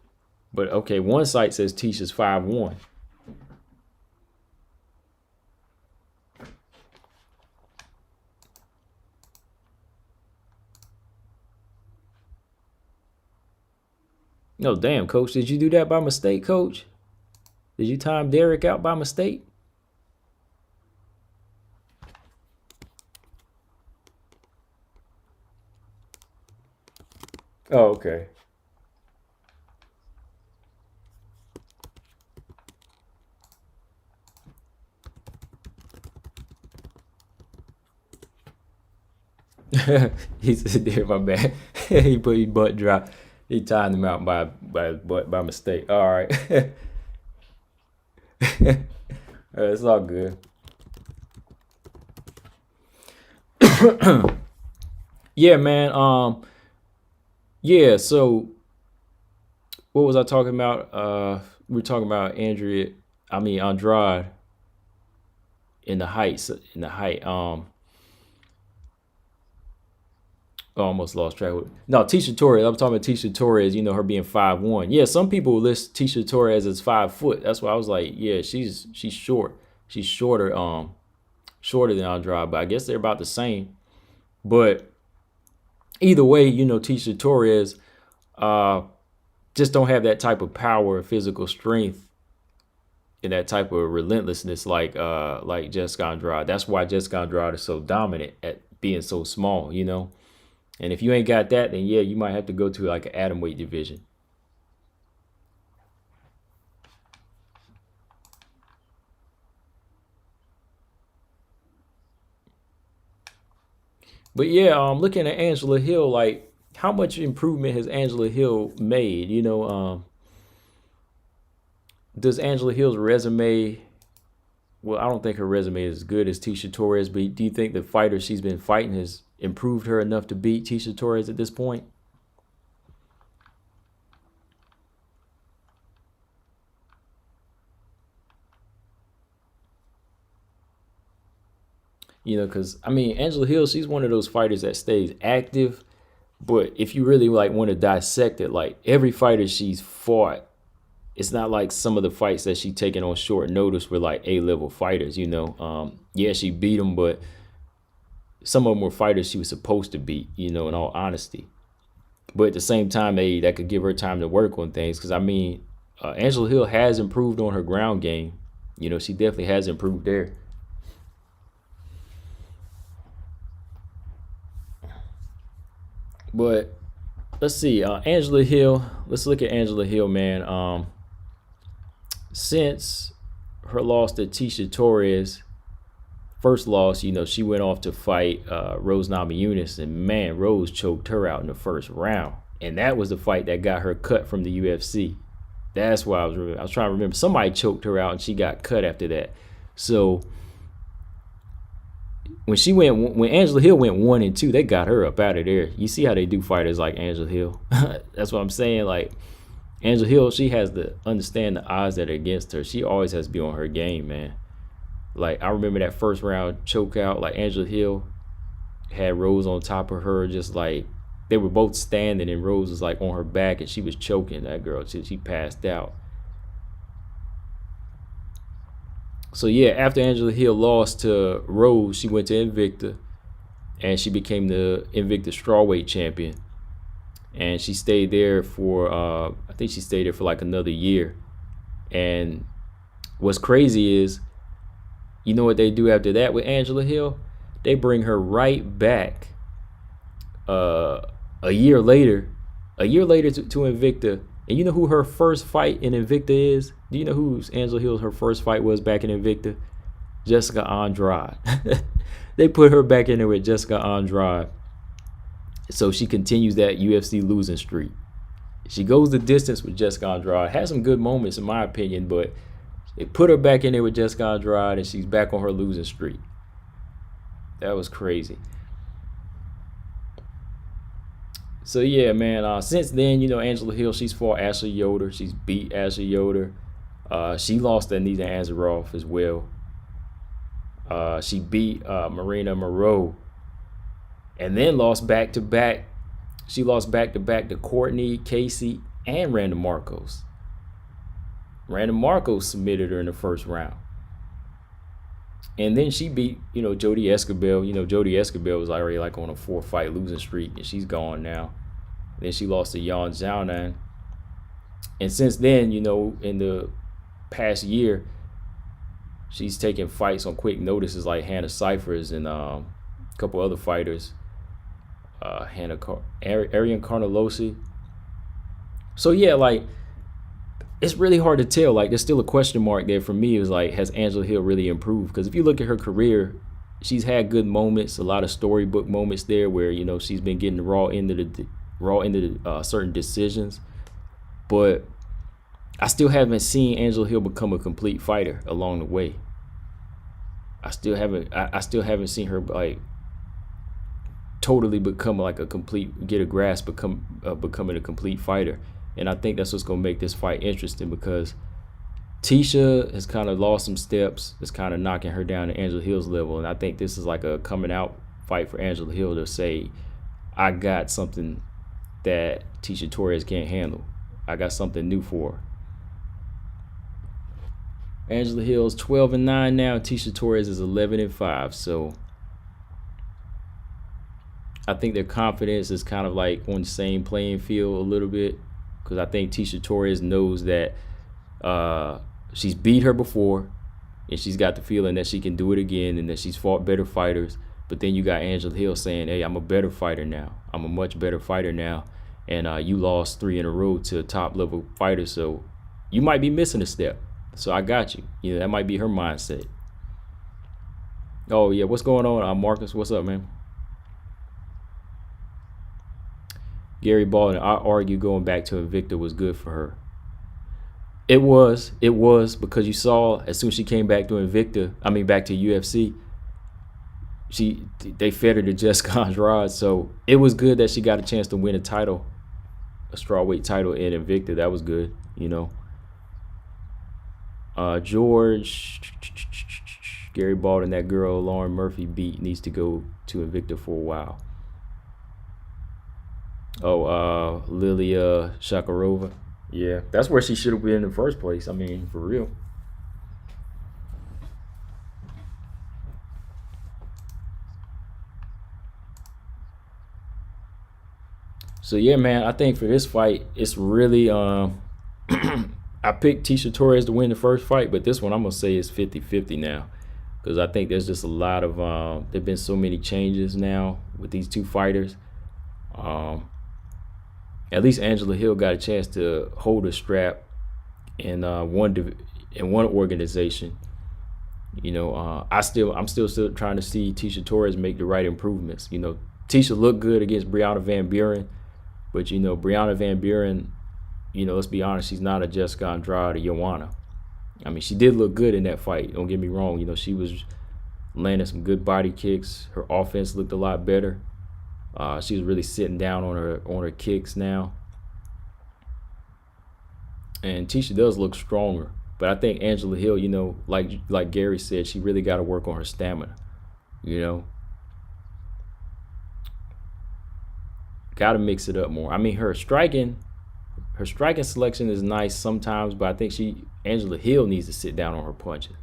But okay, one site says Tisha's 5'1". No, damn, coach. Did you do that by mistake, coach? Did you time Derek out by mistake? Oh, okay. He said, "There, my bad." He put his butt drop. He timed him out by mistake. All right. It's all good. Yeah, man. Yeah. So, what was I talking about? We were talking about Andrade in the height. Almost lost track of it. No, Tisha Torres. I'm talking about Tisha Torres, her being 5'1". Yeah, some people list Tisha Torres as 5 foot. That's why I was like, yeah, she's short. She's shorter than Andrade, but I guess they're about the same. But either way, Tisha Torres just don't have that type of power, physical strength, and that type of relentlessness like Jessica Andrade. That's why Jessica Andrade is so dominant at being so small, And if you ain't got that, then yeah, you might have to go to like an atomweight division. But yeah, looking at Angela Hill, like how much improvement has Angela Hill made? Does Angela Hill's resume? Well, I don't think her resume is as good as Tisha Torres, but do you think the fighter she's been fighting has improved her enough to beat Tisha Torres at this point? Because I mean, Angela Hill, she's one of those fighters that stays active. But if you really like want to dissect it, like every fighter she's fought, it's not like some of the fights that she taken on short notice were like A-level fighters. Yeah, she beat them, but some of them were fighters she was supposed to beat. In all honesty. But at the same time, that could give her time to work on things. Because I mean, Angela Hill has improved on her ground game. She definitely has improved there. But let's see, Angela Hill. Let's look at Angela Hill, man. Since her loss to Tisha Torres, first loss, she went off to fight Rose Namajunas, and man, Rose choked her out in the first round, and that was the fight that got her cut from the UFC. That's why I was trying to remember. Somebody choked her out, and she got cut after that. So when Angela Hill went 1-2, they got her up out of there. You see how they do fighters like Angela Hill. That's what I'm saying. Like Angela Hill, she has to understand the odds that are against her. She always has to be on her game, man. Like I remember that first round choke out. Like Angela Hill had Rose on top of her, just like they were both standing, and Rose was like on her back, and she was choking that girl till she passed out. So yeah, after Angela Hill lost to Rose, she went to Invicta, and she became the Invicta strawweight champion. And she stayed there for, I think she stayed there for like another year. And what's crazy is, you know what they do after that with Angela Hill? They bring her right back a year later to Invicta. And you know who her first fight in Invicta is? Do you know who Angela Hill's her first fight was back in Invicta? Jessica Andrade. They put her back in there with Jessica Andrade. So she continues that UFC losing streak. She goes the distance with Jessica Andrade. Has some good moments in my opinion, but they put her back in there with Jessica Andrade, and she's back on her losing streak. That was crazy. So yeah, man. Since then, Angela Hill, she's fought Ashley Yoder. She's beat Ashley Yoder. She lost to Anita Ansaroff as well. She beat Marina Moreau, and then lost back to back. She lost back to back to Courtney Casey and Randa Marcos. Randa Marcos submitted her in the first round. And then she beat, Jodie Escobar. Jodie Escobar was already like on a 4-fight losing streak, and she's gone now. Then she lost to Xiaonan. And since then, in the past year, she's taking fights on quick notices like Hannah Cyphers and a couple other fighters. Arian Carnelosi. So yeah, like it's really hard to tell. Like there's still a question mark there for me. Is like, has Angela Hill really improved? Because if you look at her career, she's had good moments, a lot of storybook moments there where she's been getting raw into certain decisions. But I still haven't seen Angela Hill become a complete fighter along the way. I still haven't seen her like totally become like get a grasp, becoming a complete fighter. And I think that's what's going to make this fight interesting, because Tisha has kind of lost some steps. It's kind of knocking her down to Angela Hill's level. And I think this is like a coming out fight for Angela Hill to say, I got something that Tisha Torres can't handle. I got something new for her. Angela Hill's 12-9 now. Tisha Torres is 11-5. So I think their confidence is kind of like on the same playing field a little bit, because I think Tisha Torres knows that she's beat her before, and she's got the feeling that she can do it again, and that she's fought better fighters. But then you got Angela Hill saying, hey, I'm a better fighter now. I'm a much better fighter now. And you lost 3 in a row to a top level fighter, so you might be missing a step. So I got you. That might be her mindset. Oh yeah, what's going on, Marcus? What's up, man? Gary Baldwin, I argue going back to Invicta was good for her. It was because you saw as soon as she came back to back to UFC, they fed her to Jessica Andrade. So it was good that she got a chance to win a title, a strawweight title in Invicta. That was good, George. Gary Bald and that girl Lauren Murphy beat needs to go to Invicta for a while. Oh, Lilia Shakarova. Yeah, that's where she should have been in the first place. I mean, for real. So yeah, man, I think for this fight, it's really I picked Tisha Torres to win the first fight, but this one I'm gonna say is 50-50 now. Because I think there's just a lot of there've been so many changes now with these two fighters. Um, at least Angela Hill got a chance to hold a strap in one organization. I'm still trying to see Tisha Torres make the right improvements. Tisha looked good against Brianna Van Buren, but Brianna Van Buren, let's be honest, she's not a Jessica Andrade or Joanna. I mean, she did look good in that fight. Don't get me wrong. She was landing some good body kicks. Her offense looked a lot better. She was really sitting down on her kicks now. And Tisha does look stronger. But I think Angela Hill, like Gary said, she really got to work on her stamina. Got to mix it up more. I mean, her striking selection is nice sometimes, but I think Angela Hill needs to sit down on her punches.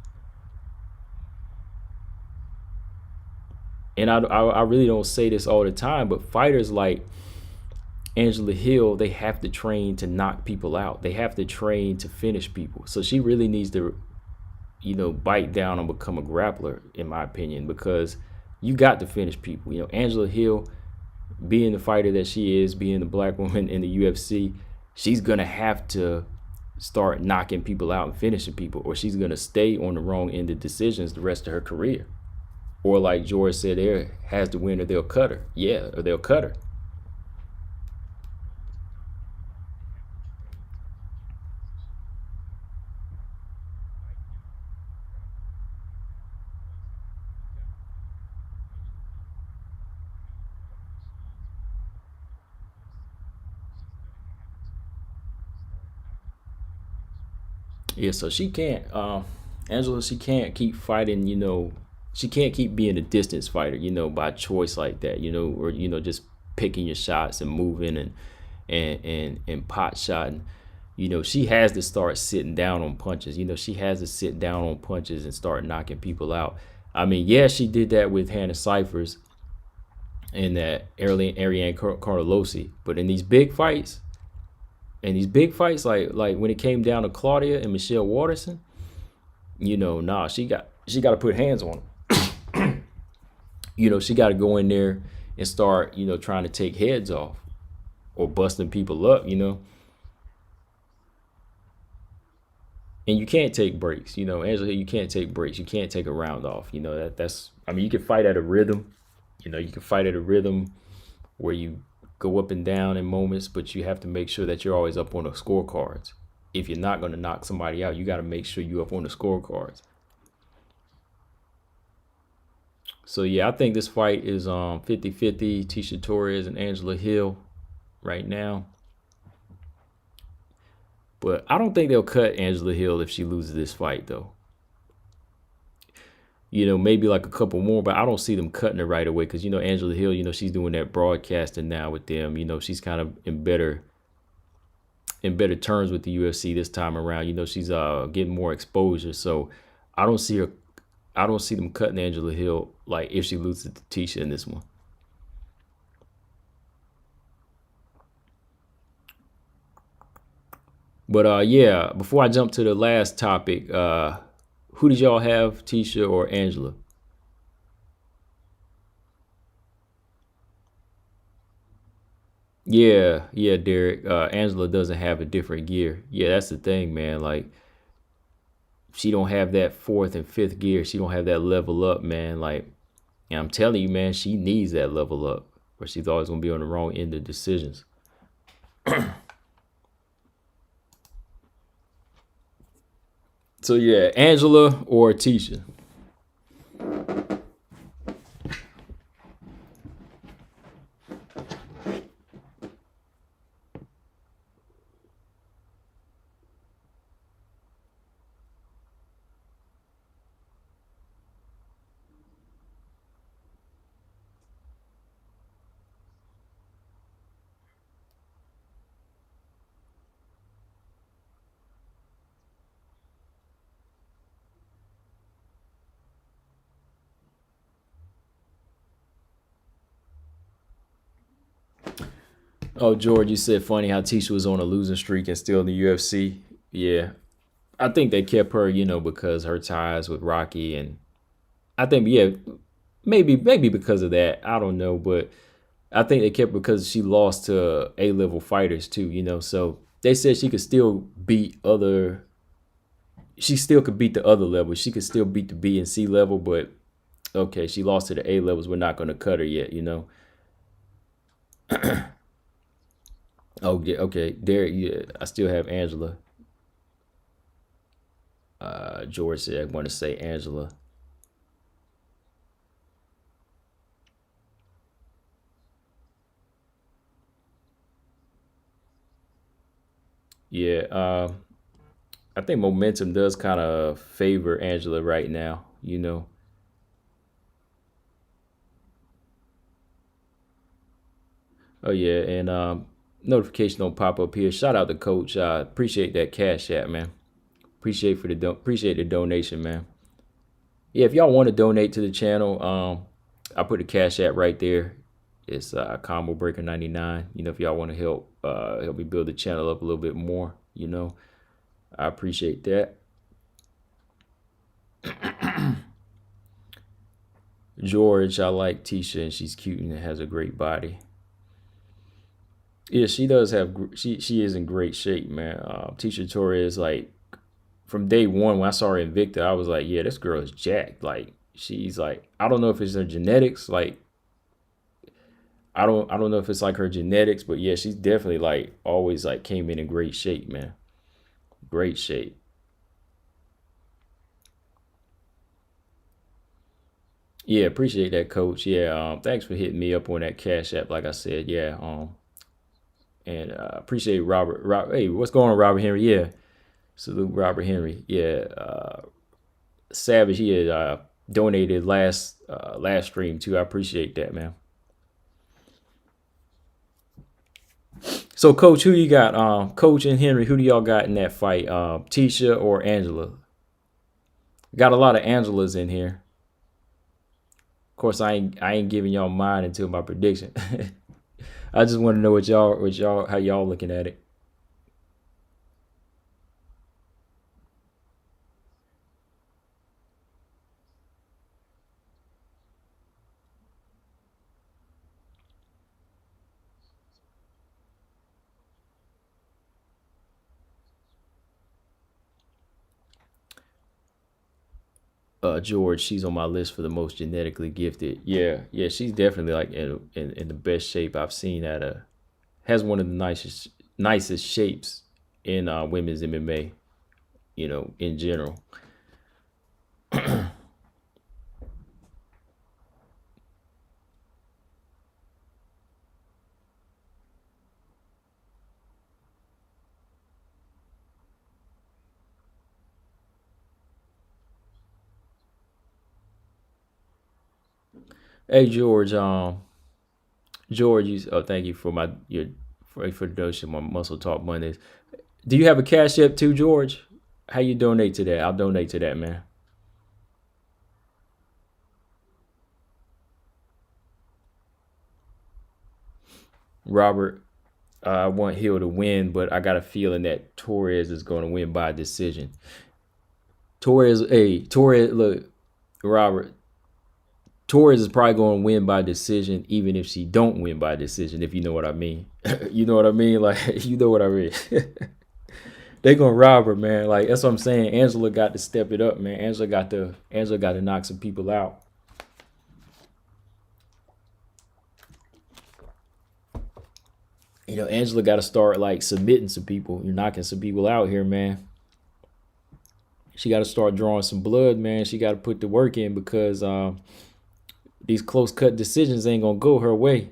And I really don't say this all the time, but fighters like Angela Hill, they have to train to knock people out. They have to train to finish people. So she really needs to, bite down and become a grappler, in my opinion, because you got to finish people. Angela Hill, being the fighter that she is, being the black woman in the UFC, she's going to have to start knocking people out and finishing people, or she's going to stay on the wrong end of decisions the rest of her career. Or like George said there, has to win or they'll cut her. Yeah, or they'll cut her. Yeah, so she can't, Angela, she can't keep fighting, she can't keep being a distance fighter, by choice like that, or, just picking your shots and moving and pot shotting. She has to start sitting down on punches. She has to sit down on punches and start knocking people out. I mean, yeah, she did that with Hannah Cyphers and that Ariane Carnelosi, but in these big fights, like when it came down to Claudia and Michelle Waterson, nah, she got to put hands on them. She got to go in there and start, trying to take heads off or busting people up, And you can't take breaks, Angela, you can't take breaks. You can't take a round off. I mean, you can fight at a rhythm, you can fight at a rhythm where you go up and down in moments, but you have to make sure that you're always up on the scorecards. If you're not going to knock somebody out, you got to make sure you're up on the scorecards. So yeah, I think this fight is 50-50, Tisha Torres and Angela Hill right now. But I don't think they'll cut Angela Hill if she loses this fight, though. Maybe like a couple more, but I don't see them cutting her right away because, Angela Hill, she's doing that broadcasting now with them. She's kind of in better terms with the UFC this time around. She's getting more exposure. So I don't see them cutting Angela Hill like if she loses to Tisha in this one. But yeah, before I jump to the last topic, who did y'all have, Tisha or Angela? Yeah, Derek. Angela doesn't have a different gear. Yeah, that's the thing, man. Like, she don't have that fourth and fifth gear. She don't have that level up, man. Like, and I'm telling you, man, she needs that level up, or she's always gonna be on the wrong end of decisions. So yeah, Angela or Tisha? Oh, George, you said funny how Tisha was on a losing streak and still in the UFC. Yeah, I think they kept her, because her ties with Rocky, and I think, yeah, maybe because of that. I don't know, but I think they kept her because she lost to A-level fighters too. So they said she could still beat other. She still could beat the other levels. She could still beat the B and C level, but okay, she lost to the A levels. We're not going to cut her yet. Oh yeah, okay. There, yeah. I still have Angela. George said I want to say Angela. Yeah, I think momentum does kind of favor Angela right now. Oh yeah, and notification don't pop up here. Shout out to Coach. Appreciate that cash app, man. Appreciate the donation, man. Yeah, if y'all want to donate to the channel, I put the cash app right there. It's Combo Breaker 99. If y'all want to help me build the channel up a little bit more. I appreciate that. George, I like Tisha, and she's cute and has a great body. Yeah, she does have. She is in great shape, man. Tisha Torres, like from day one when I saw her in Victor, I was like, yeah, this girl is jacked. Like she's like, I don't know if it's her genetics. Like I don't know if it's like her genetics, but yeah, she's definitely like always like came in great shape, man. Great shape. Yeah, appreciate that, Coach. Yeah, thanks for hitting me up on that Cash App. Like I said, yeah, and appreciate Robert. Hey, what's going on, Robert Henry? Yeah, salute Robert Henry. Yeah, Savage. He had donated last stream too. I appreciate that, man. So, Coach, who you got? Coach and Henry, who do y'all got in that fight? Tisha or Angela? Got a lot of Angelas in here. Of course, I ain't giving y'all mine until my prediction. I just want to know how y'all looking at it. George, she's on my list for the most genetically gifted. Yeah, yeah, she's definitely like in the best shape I've seen at a has one of the nicest shapes in women's MMA. In general. Hey George, George, thank you for the donation. My Muscle Talk Mondays. Do you have a cash app too, George? How you donate to that? I'll donate to that, man. Robert, I want Hill to win, but I got a feeling that Torres is going to win by decision. Torres, look, Robert, Torres is probably going to win by decision, even if she don't win by decision. If you know what I mean, you know what I mean. Like you know what I mean. They gonna rob her, man. Like that's what I'm saying. Angela got to step it up, man. Angela got to knock some people out. Angela got to start like submitting some people. You're knocking some people out here, man. She got to start drawing some blood, man. She got to put the work in because these close cut decisions ain't gonna go her way.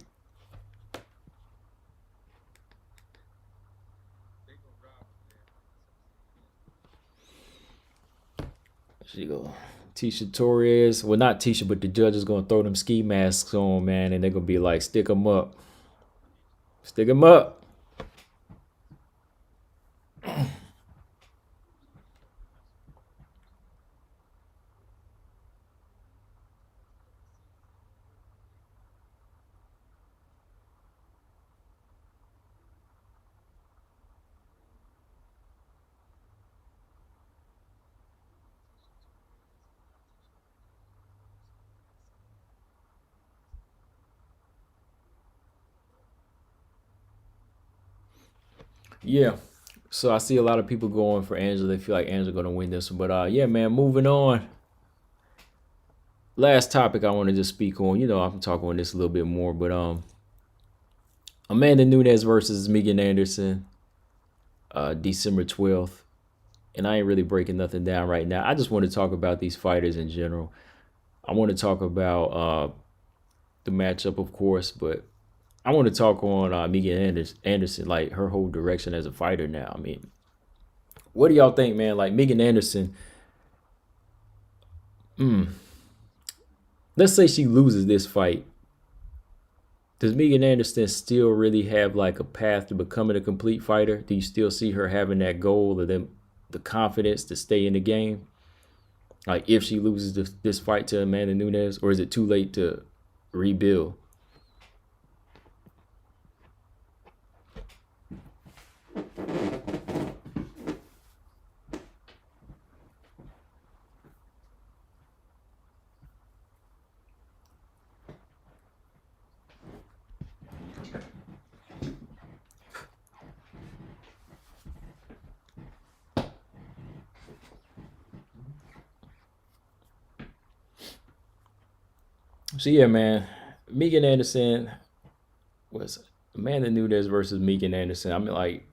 She go Tisha Torres. Well, not Tisha, but the judge is gonna throw them ski masks on, man, and they're gonna be like, stick them up, stick them up. Yeah. So I see a lot of people going for Angela. They feel like Angela gonna win this one. But yeah, man, moving on. Last topic I want to just speak on. I'm talking on this a little bit more, but Amanda Nunes versus Megan Anderson, December 12th. And I ain't really breaking nothing down right now. I just want to talk about these fighters in general. I want to talk about the matchup, of course, but I want to talk on Megan Anderson, like her whole direction as a fighter now. I mean, what do y'all think, man? Like Megan Anderson, let's say she loses this fight. Does Megan Anderson still really have like a path to becoming a complete fighter? Do you still see her having that goal or the confidence to stay in the game? Like if she loses this fight to Amanda Nunes, or is it too late to rebuild? So yeah, man, Megan Anderson was Amanda Nunes versus Megan Anderson. I mean, like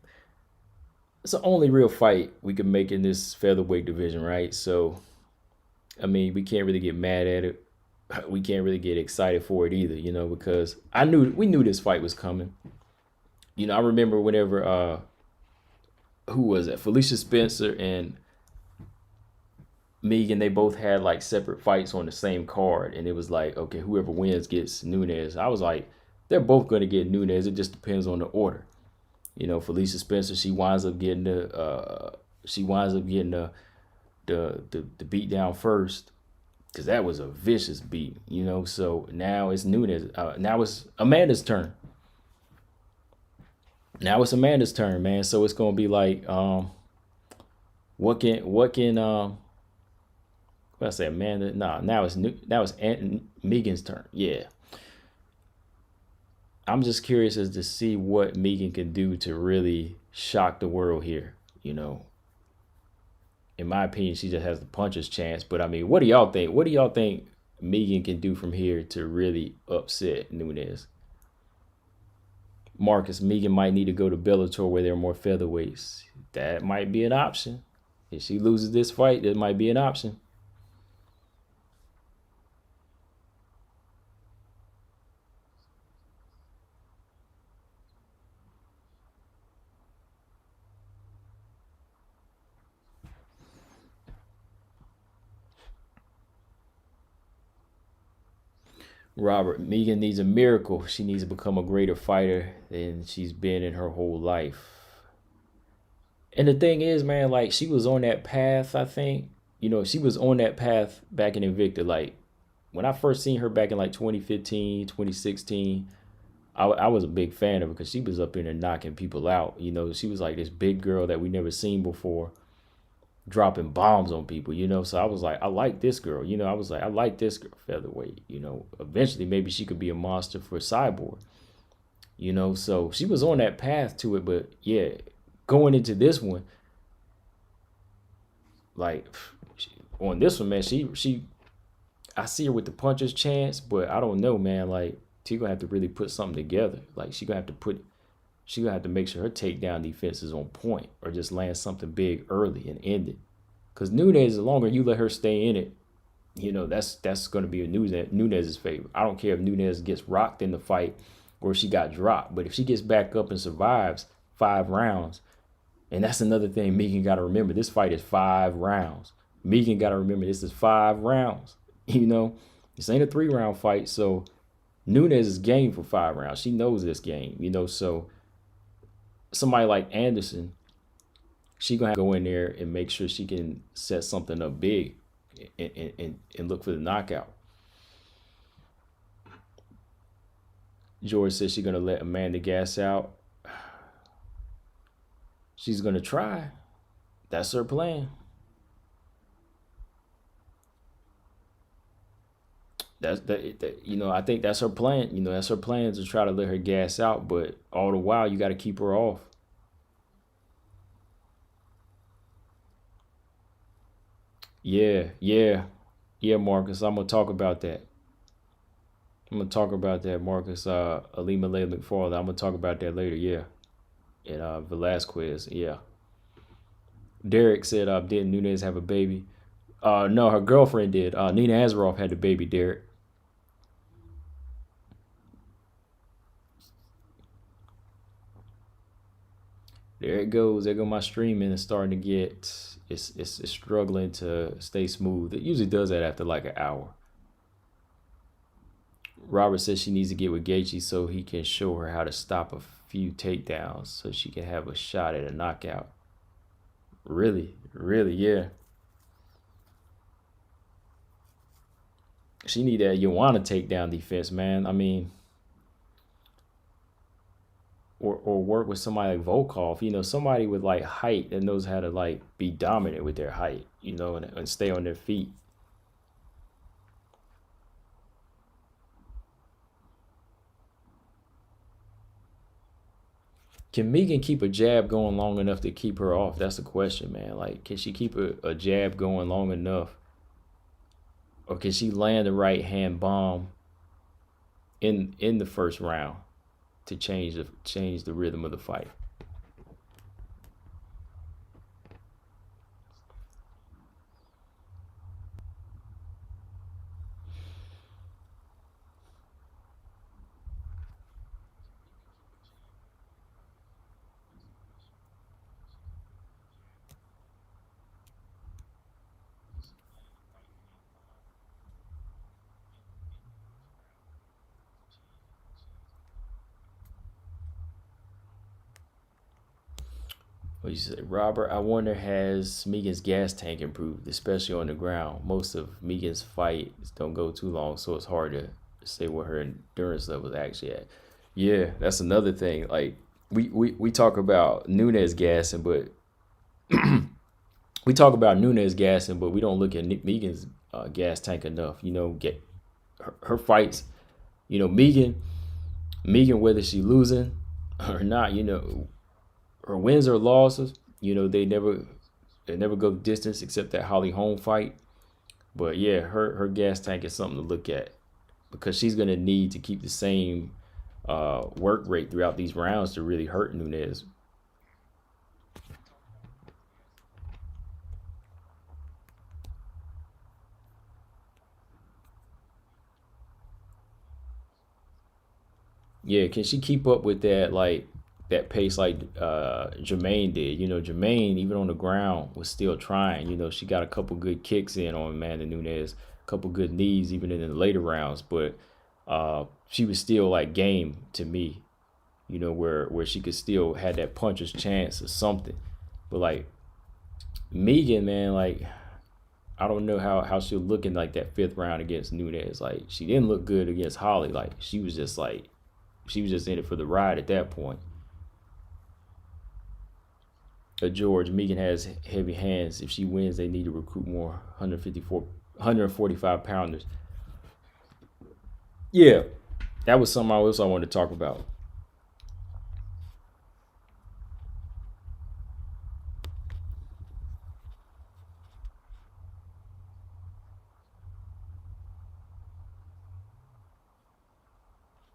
it's the only real fight we could make in this featherweight division, right? So I mean, we can't really get mad at it. We can't really get excited for it either, because we knew this fight was coming. I remember whenever who was it? Felicia Spencer and Megan, they both had like separate fights on the same card, and it was like, okay, whoever wins gets Nunes. I was like, they're both going to get Nunes. It just depends on the order. Felicia Spencer, she winds up getting the beat down first because that was a vicious beat. So now it's Nunes. Now it's Amanda's turn. Now it's Amanda's turn, man. So it's gonna be like, what I say, Amanda? Nah, now it's Megan's turn. Yeah, I'm just curious as to see what Megan can do to really shock the world here. In my opinion, she just has the puncher's chance. But I mean, what do y'all think? What do y'all think Megan can do from here to really upset Nunes? Marcus, Megan might need to go to Bellator where there are more featherweights. That might be an option. If she loses this fight, that might be an option. Robert, Megan needs a miracle. She needs to become a greater fighter than she's been in her whole life. And the thing is, man, like she was on that path, I think. She was on that path back in Invicta. Like when I first seen her back in like 2015, 2016, I was a big fan of her because she was up in there knocking people out. She was like this big girl that we never seen before, dropping bombs on people. So I was like, I like this girl. I was like, I like this girl featherweight. Eventually maybe she could be a monster for Cyborg. So she was on that path to it, but yeah, going into this one, like on this one, man, she I see her with the puncher's chance, but I don't know, man. Like she gonna have to really put something together. Like she gonna have to make sure her takedown defense is on point, or just land something big early and end it. Cause Nunes, the longer you let her stay in it, that's gonna be a Nunes' favor. I don't care if Nunes gets rocked in the fight or if she got dropped, but if she gets back up and survives 5 rounds, and that's another thing Megan got to remember. This fight is 5 rounds. Megan got to remember this is 5 rounds. This ain't a 3-round fight. So Nunes is game for 5 rounds. She knows this game. So somebody like Anderson, she gonna have to go in there and make sure she can set something up big and look for the knockout. George says she's gonna let Amanda gas out. She's gonna try. That's her plan. I think that's her plan. That's her plan to try to let her gas out, but all the while you got to keep her off. Yeah, yeah, yeah, Marcus. I'm gonna talk about that. I'm gonna talk about that, Marcus. Alima Lay McFarland. I'm gonna talk about that later. Yeah, and Velasquez. Yeah. Derek said, "Didn't Nunes have a baby?" No, her girlfriend did. Nina Azaroff had the baby. Derek. There it goes. There go my streaming. It's starting to get. It's struggling to stay smooth. It usually does that after like an hour. Robert says she needs to get with Gaethje so he can show her how to stop a few takedowns so she can have a shot at a knockout. Really, really, yeah. She need that Joanna takedown defense, man. I mean, or work with somebody like Volkov. Somebody with like height that knows how to like be dominant with their height. And stay on their feet. Can Megan keep a jab going long enough to keep her off? That's the question, man. Like, can she keep a jab going long enough, or can she land the right hand bomb in the first round to change the rhythm of the fight? What you say, Robert? I wonder has Megan's gas tank improved, especially on the ground. Most of Megan's fights don't go too long, so it's hard to say what her endurance level is actually at. Yeah, that's another thing. Like we talk about Nunes gassing, but we talk about Nunes gassing, but we don't look at Megan's gas tank enough. Get her fights. Megan, whether she losing or not, her wins or losses, they never go distance except that Holly Holm fight. But yeah, her gas tank is something to look at because she's gonna need to keep the same work rate throughout these rounds to really hurt Nunes. Yeah, can she keep up with that pace like Jermaine did? Jermaine even on the ground was still trying. She got a couple good kicks in on Amanda Nunes, a couple good knees even in the later rounds, but she was still like game to me. Where she could still had that puncher's chance or something. But like Megan, man, like I don't know how she was looking like that fifth round against Nunes. Like she didn't look good against Holly. Like she was just in it for the ride at that point. George, Megan has heavy hands. If she wins, they need to recruit more 154, 145 pounders. Yeah, that was something else I wanted to talk about.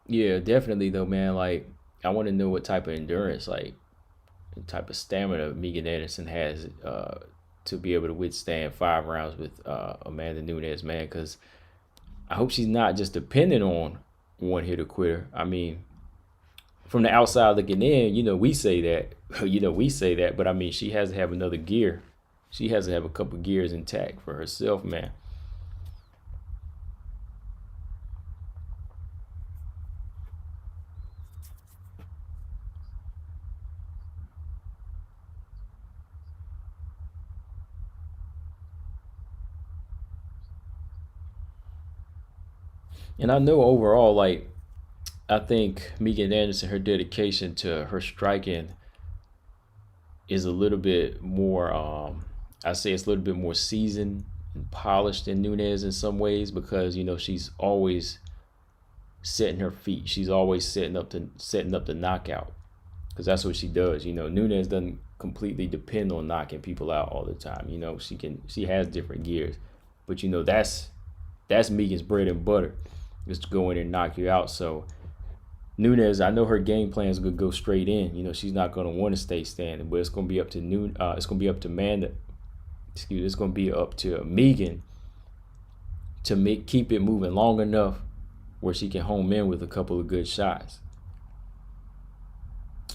Yeah, definitely though, man. Like I want to know what type of endurance, like the type of stamina Megan Anderson has to be able to withstand 5 rounds with Amanda Nunes, man. Because I hope she's not just dependent on one hitter quitter. I mean, from the outside looking in, we say that, we say that, but I mean, she has to have another gear. She has to have a couple gears intact for herself, man. And I know overall, like, I think Megan Anderson, her dedication to her striking is a little bit more, I say it's a little bit more seasoned and polished than Nunes in some ways because, she's always setting her feet. She's always setting up the knockout because that's what she does. Nunes doesn't completely depend on knocking people out all the time. She has different gears, but that's Megan's bread and butter, just to go in and knock you out. So Nunes, I know her game plan is gonna go straight in. She's not gonna want to stay standing, but it's gonna be up to It's gonna be up to It's gonna be up to Megan to keep it moving long enough where she can home in with a couple of good shots.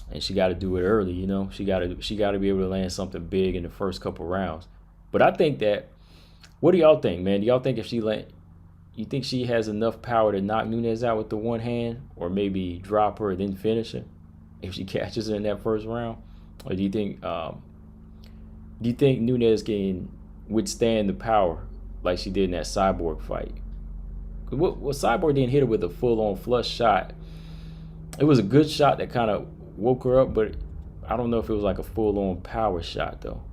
And she got to do it early. She got to be able to land something big in the first couple rounds. But I think that, what do y'all think, man? Do y'all think you think she has enough power to knock Nunes out with the one hand, or maybe drop her and then finish her if she catches her in that first round? Or do you think Nunes can withstand the power like she did in that Cyborg fight? What Cyborg didn't hit her with a full-on flush shot. It was a good shot that kind of woke her up, but I don't know if it was like a full-on power shot though.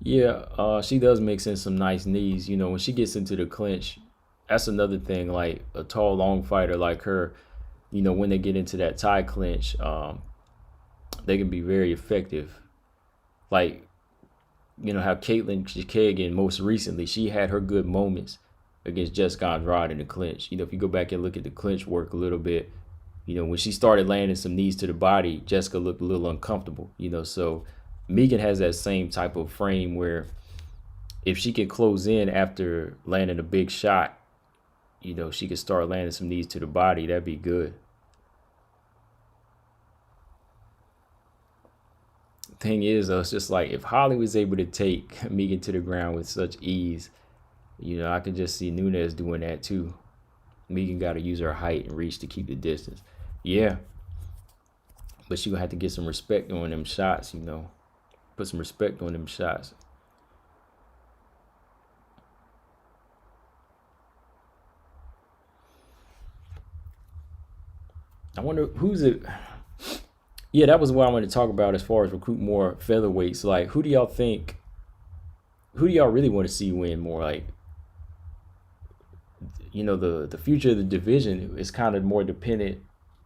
Yeah, she does mix in some nice knees. When she gets into the clinch, that's another thing. Like a tall, long fighter like her, when they get into that tie clinch, they can be very effective. Like, how Caitlin Kagan most recently, she had her good moments against Jessica Andrade in the clinch. If you go back and look at the clinch work a little bit, when she started landing some knees to the body, Jessica looked a little uncomfortable. So Megan has that same type of frame where if she can close in after landing a big shot, she could start landing some knees to the body. That'd be good. Thing is, though, it's just like if Holly was able to take Megan to the ground with such ease, I could just see Nunes doing that too. Megan got to use her height and reach to keep the distance. Yeah, but she gonna have to get some respect on them shots. Put some respect on them shots. I wonder who's it. Yeah, that was what I wanted to talk about as far as recruit more featherweights. Like, who do y'all think? Who do y'all really want to see win more? Like, the future of the division is kind of more dependent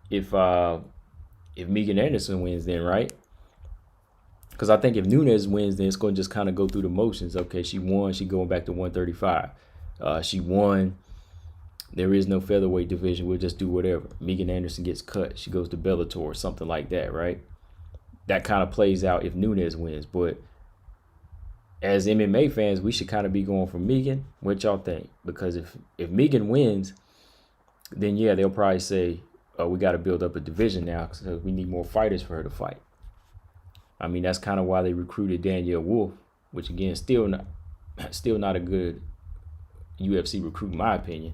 if Megan Anderson wins, then, right? Because I think if Nunes wins, then it's going to just kind of go through the motions. Okay, she won. She going back to 135. She won. There is no featherweight division. We'll just do whatever. Megan Anderson gets cut. She goes to Bellator or something like that, right? That kind of plays out if Nunes wins. But as MMA fans, we should kind of be going for Megan. What y'all think? Because if Megan wins, then yeah, they'll probably say, oh, we got to build up a division now because we need more fighters for her to fight. I mean, that's kind of why they recruited Danielle Wolf, which again, still not a good UFC recruit in my opinion.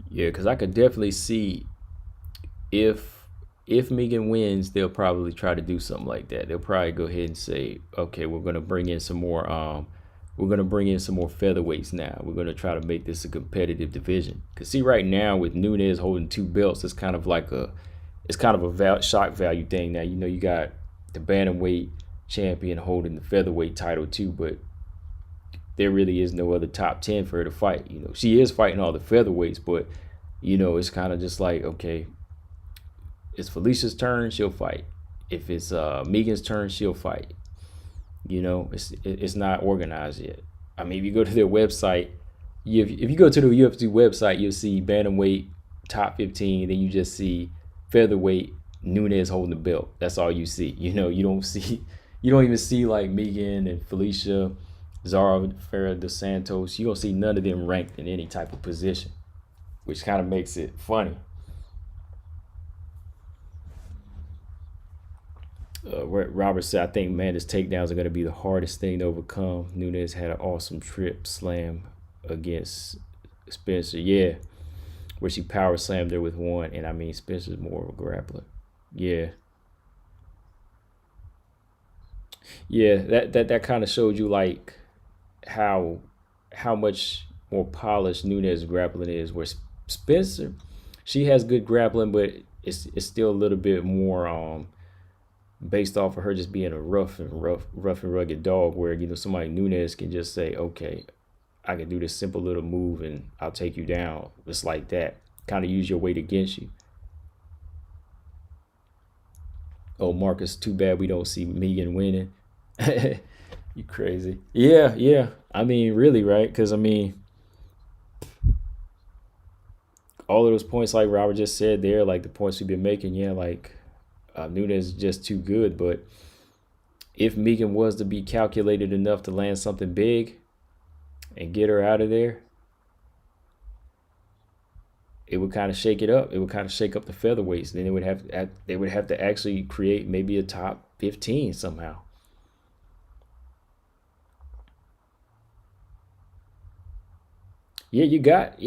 Yeah, because I could definitely see if Megan wins, they'll probably try to do something like that. They'll probably go ahead and say, okay, we're gonna bring in some more featherweights now. We're gonna try to make this a competitive division. Cause see, right now with Nunes holding two belts, it's kind of a shock value thing. Now you got the bantamweight champion holding the featherweight title too, but there really is no other top 10 for her to fight. She is fighting all the featherweights, but it's kind of just like, okay, it's Felicia's turn, she'll fight. If it's Megan's turn, she'll fight. It's not organized yet. I mean, if you go to their website, if you go to the UFC website, you'll see bantamweight top 15, then you just see featherweight Nunes holding the belt. That's all you see. You don't even see like Megan and Felicia. Zara Ferrer dos Santos. You don't see none of them ranked in any type of position, which kind of makes it funny. Robert said, I think Amanda's takedowns are going to be the hardest thing to overcome. Nunes had an awesome trip slam against Spencer. Yeah, where she power slammed her with one. And I mean, Spencer's more of a grappler. Yeah. Yeah, that kind of showed you like how how much more polished Nunes grappling is. Where Spencer, she has good grappling, but it's still a little bit more based off of her just being a rough and rugged dog. Where somebody Nunes can just say, okay, I can do this simple little move and I'll take you down. It's like that. Kind of use your weight against you. Oh, Marcus, too bad we don't see Megan winning. You crazy. Yeah, yeah. I mean, really, right? Because, I mean, all of those points, like Robert just said there, like the points we've been making, yeah, like Nunes is just too good. But if Megan was to be calculated enough to land something big and get her out of there, it would kind of shake it up. It would kind of shake up the featherweights. Then they would have to actually create maybe a top 15 somehow. You got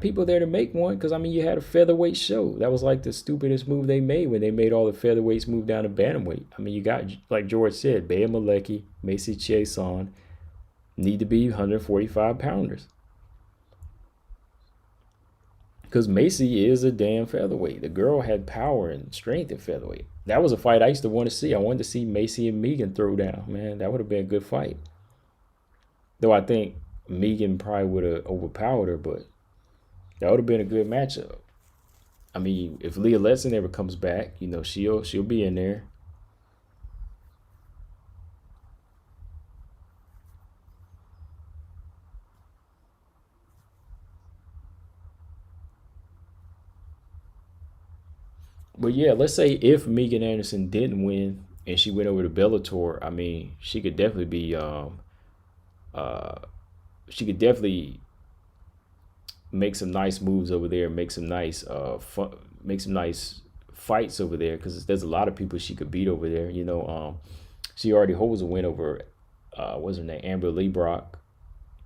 people there to make one because I mean you had a featherweight show. That was like the stupidest move they made when they made all the featherweights move down to bantamweight. I mean you got like George said, Bea Malecki, Macy Chiasson need to be 145 pounders because Macy is a damn featherweight. The girl had power and strength at featherweight. That was a fight I used to want to see. I wanted to see Macy and Megan throw down. Man, that would have been a good fight. Though I think Megan probably would have overpowered her, but that would have been a good matchup. I mean, if Leah Letson ever comes back, she'll be in there. But yeah, let's say if Megan Anderson didn't win and she went over to Bellator, I mean, uh she could definitely make some nice moves over there, make some nice fights over there because there's a lot of people she could beat over there. She already holds a win over what's her name, Amber Lebrock,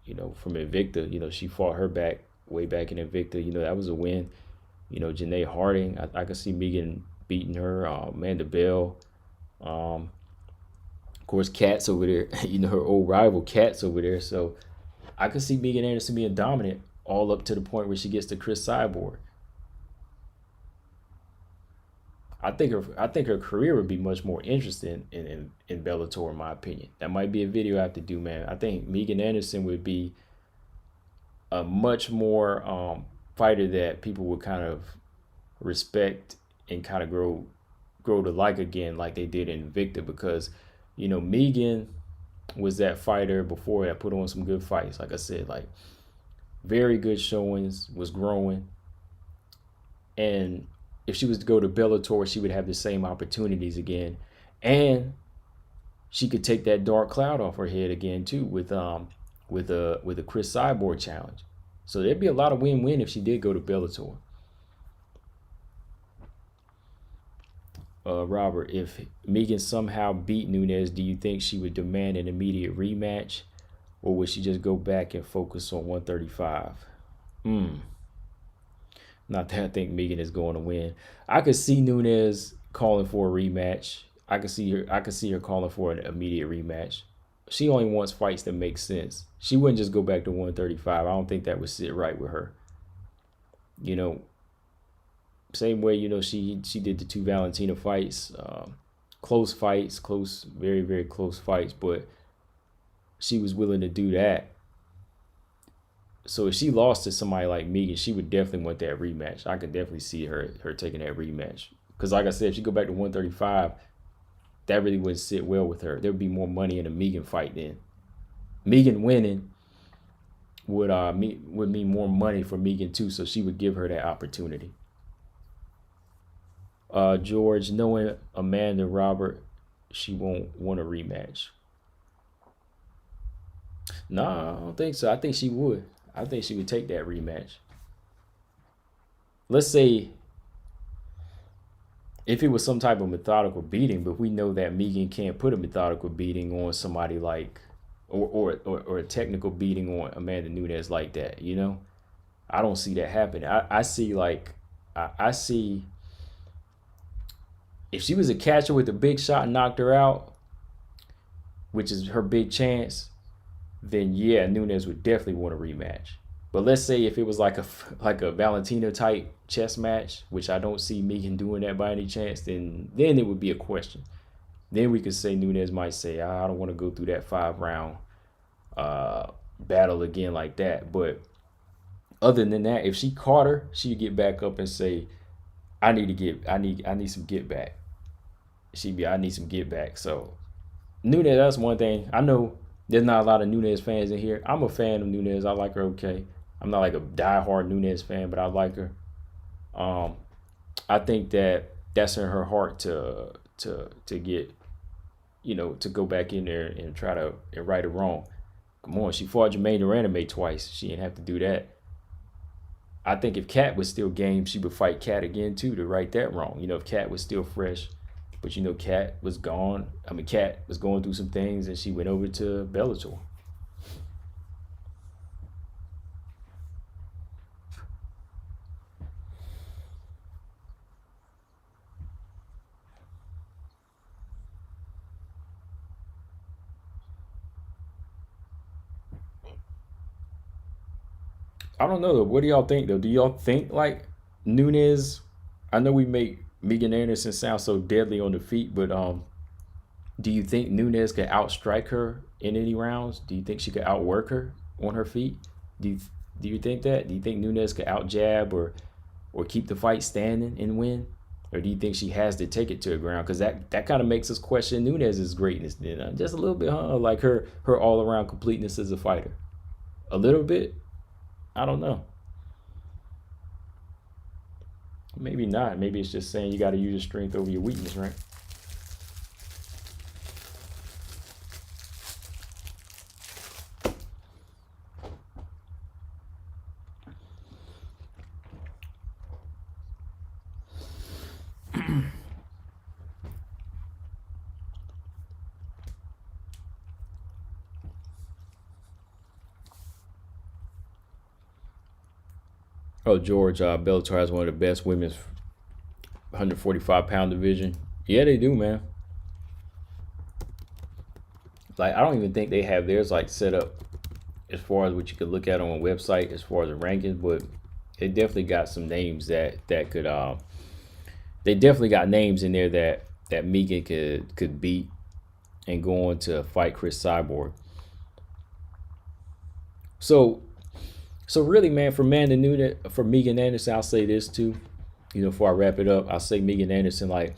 from Invicta. She fought her back way back in Invicta. That was a win. Janae Harding, I could see Megan beating her. Amanda Bell, of course, Kat's over there. Her old rival Kat's over there. So I could see Megan Anderson being dominant all up to the point where she gets to Chris Cyborg. I think her career would be much more interesting in Bellator, in my opinion. That might be a video I have to do, man. I think Megan Anderson would be a much more fighter that people would kind of respect and kind of grow to like again, like they did in Invicta, because Megan was that fighter before that put on some good fights. Like I said, like very good showings, was growing, and if she was to go to Bellator, she would have the same opportunities again, and she could take that dark cloud off her head again too with a Chris Cyborg challenge. So there'd be a lot of win-win if she did go to Bellator. Robert, if Megan somehow beat Nunes, do you think she would demand an immediate rematch, or would she just go back and focus on 135? Not that I think Megan is going to win. I could see Nunes calling for a rematch. I could see her calling for an immediate rematch. She only wants fights that make sense. She wouldn't just go back to 135. I don't think that would sit right with her. You know, Same way she did the two Valentina fights, close fights, close, very very close fights, but she was willing to do that. So if she lost to somebody like Megan, she would definitely want that rematch. I could definitely see her taking that rematch because, like I said, if she go back to 135, that really wouldn't sit well with her. There would be more money in a Megan fight then. Megan winning would mean more money for Megan too, so she would give her that opportunity. George, knowing Amanda Robert, she won't want a rematch. No, I don't think so. I think she would. I think she would take that rematch. Let's say if it was some type of methodical beating, but we know that Megan can't put a methodical beating on somebody like, or a technical beating on Amanda Nunes like that. I don't see that happening. I see like, I see if she was a catcher with a big shot and knocked her out, which is her big chance, then yeah, Nunes would definitely want a rematch. But let's say if it was like a Valentina type chess match, which I don't see Megan doing that by any chance, then it would be a question. Then we could say Nunes might say, I don't want to go through that 5 round battle again like that. But other than that, if she caught her, she'd get back up and say, I need some get back. I need some get back. So Nunes, that's one thing. I know there's not a lot of Nunes fans in here. I'm a fan of Nunes. I like her okay. I'm not like a diehard Nunes fan, but I like her. Um, I think that's in her heart to get, to go back in there and try to and right or wrong. Come on, she fought Jermaine Duraname twice. She didn't have to do that. I think if Kat was still game, she would fight Kat again too to right that wrong. If Kat was still fresh, but Kat was gone. I mean, Kat was going through some things, and she went over to Bellator. I don't know though. What do y'all think though? Do y'all think like Nunes? I know we make Megan Anderson sound so deadly on the feet, but do you think Nunes could outstrike her in any rounds? Do you think she could outwork her on her feet? Do you do you think that? Do you think Nunes could out jab or keep the fight standing and win? Or do you think she has to take it to the ground? Because that kind of makes us question Nunes' greatness. Then just a little bit, huh? Like her all around completeness as a fighter. A little bit. I don't know. Maybe not. Maybe it's just saying you got to use your strength over your weakness, right? Oh, George, Bellator has one of the best women's 145-pound division. Yeah, they do, man. Like I don't even think they have theirs like set up as far as what you could look at on a website as far as the rankings, but they definitely got some names that could they definitely got names in there that Megan could beat and go on to fight Chris Cyborg. So really, man, for Megan Anderson, I'll say this too. Before I wrap it up, I'll say Megan Anderson, like,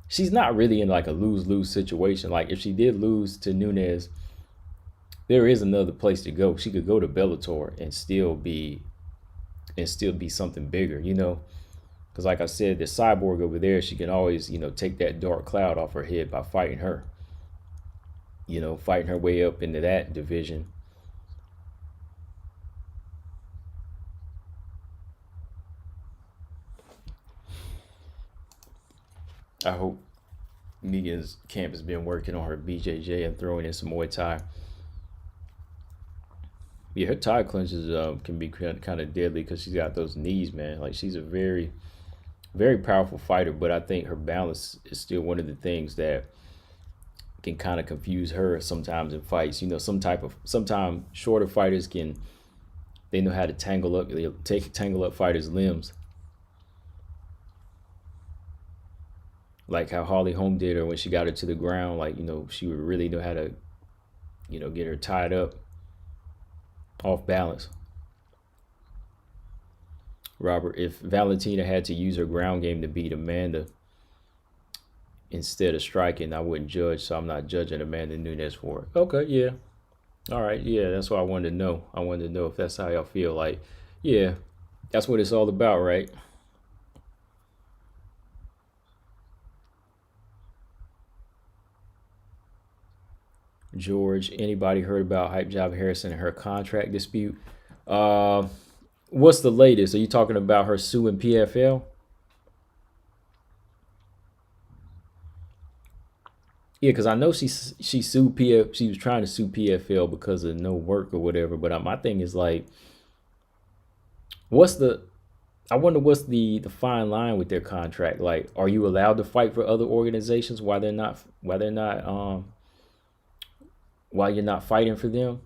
she's not really in like a lose-lose situation. Like if she did lose to Nunes, there is another place to go. She could go to Bellator and still be something bigger. Because like I said, the cyborg over there, she can always, take that dark cloud off her head by fighting her. Fighting her way up into that division. I hope Megan's camp has been working on her BJJ and throwing in some Muay Thai. Yeah, her Thai clinches can be kind of deadly because she's got those knees, man. Like she's a very, very powerful fighter, but I think her balance is still one of the things that can kind of confuse her sometimes in fights. Sometimes shorter fighters they know how to tangle up fighters' limbs, like how Holly Holm did her when she got her to the ground. Like she would really know how to get her tied up off balance. Robert, if Valentina had to use her ground game to beat Amanda instead of striking, I wouldn't judge, so I'm not judging Amanda Nunes for it. Okay, yeah. All right, yeah, that's what I wanted to know. I wanted to know if that's how y'all feel. Like, yeah, that's what it's all about, right? George, anybody heard about Hype Job Harrison and her contract dispute? Uh, what's the latest? Are you talking about her suing PFL? Yeah, because I know she sued PF. She was trying to sue PFL because of no work or whatever. But my thing is like, what's the? I wonder what's the fine line with their contract. Like, are you allowed to fight for other organizations while while you're not fighting for them?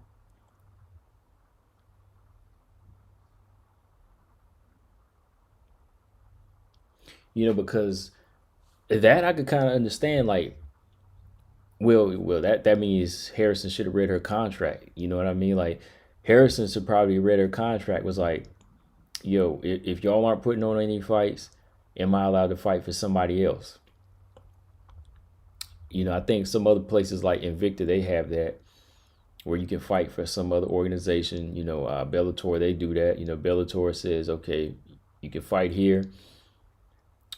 Because that I could kind of understand. Like, well, that means Harrison should have read her contract. You know what I mean? Like, Harrison should probably read her contract. Was like, yo, if y'all aren't putting on any fights, am I allowed to fight for somebody else? I think some other places like Invicta, they have that where you can fight for some other organization. Bellator, they do that. Bellator says, okay, you can fight here,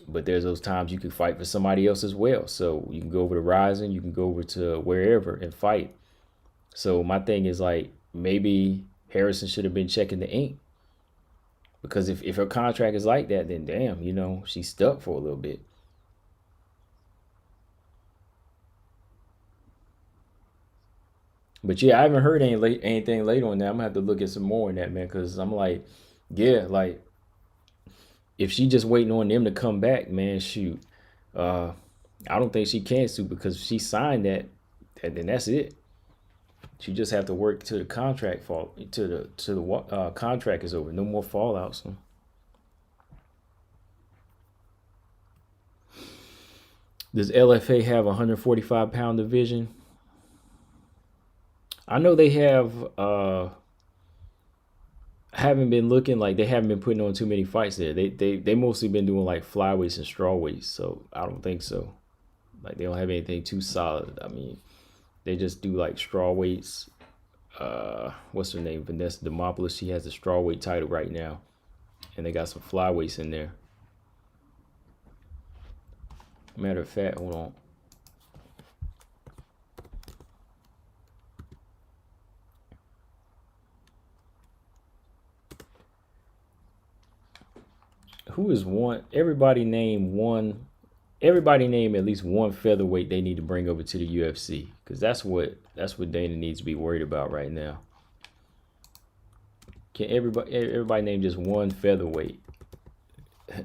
but there's those times you can fight for somebody else as well. So you can go over to Ryzen, you can go over to wherever and fight. So my thing is like, maybe Harrison should have been checking the ink, because if her contract is like that, then damn, she's stuck for a little bit. But yeah, I haven't heard anything late on that. I'm gonna have to look at some more on that, man, because I'm like, yeah, like if she just waiting on them to come back, man, shoot, uh, I don't think she can sue, because if she signed that, then that's it. She just have to work to the contract fall to the contract is over. No more fallouts. So. Does LFA have a 145-pound division? I know they have. Haven't been looking like they haven't been putting on too many fights there. They mostly been doing like flyweights and strawweights. So I don't think so. Like they don't have anything too solid. I mean, they just do like strawweights. What's her name? Vanessa Demopoulos. She has the strawweight title right now, and they got some flyweights in there. Matter of fact, hold on. Who is one? Everybody name one. Everybody name at least one featherweight they need to bring over to the UFC, because that's what Dana needs to be worried about right now. Can everybody name just one featherweight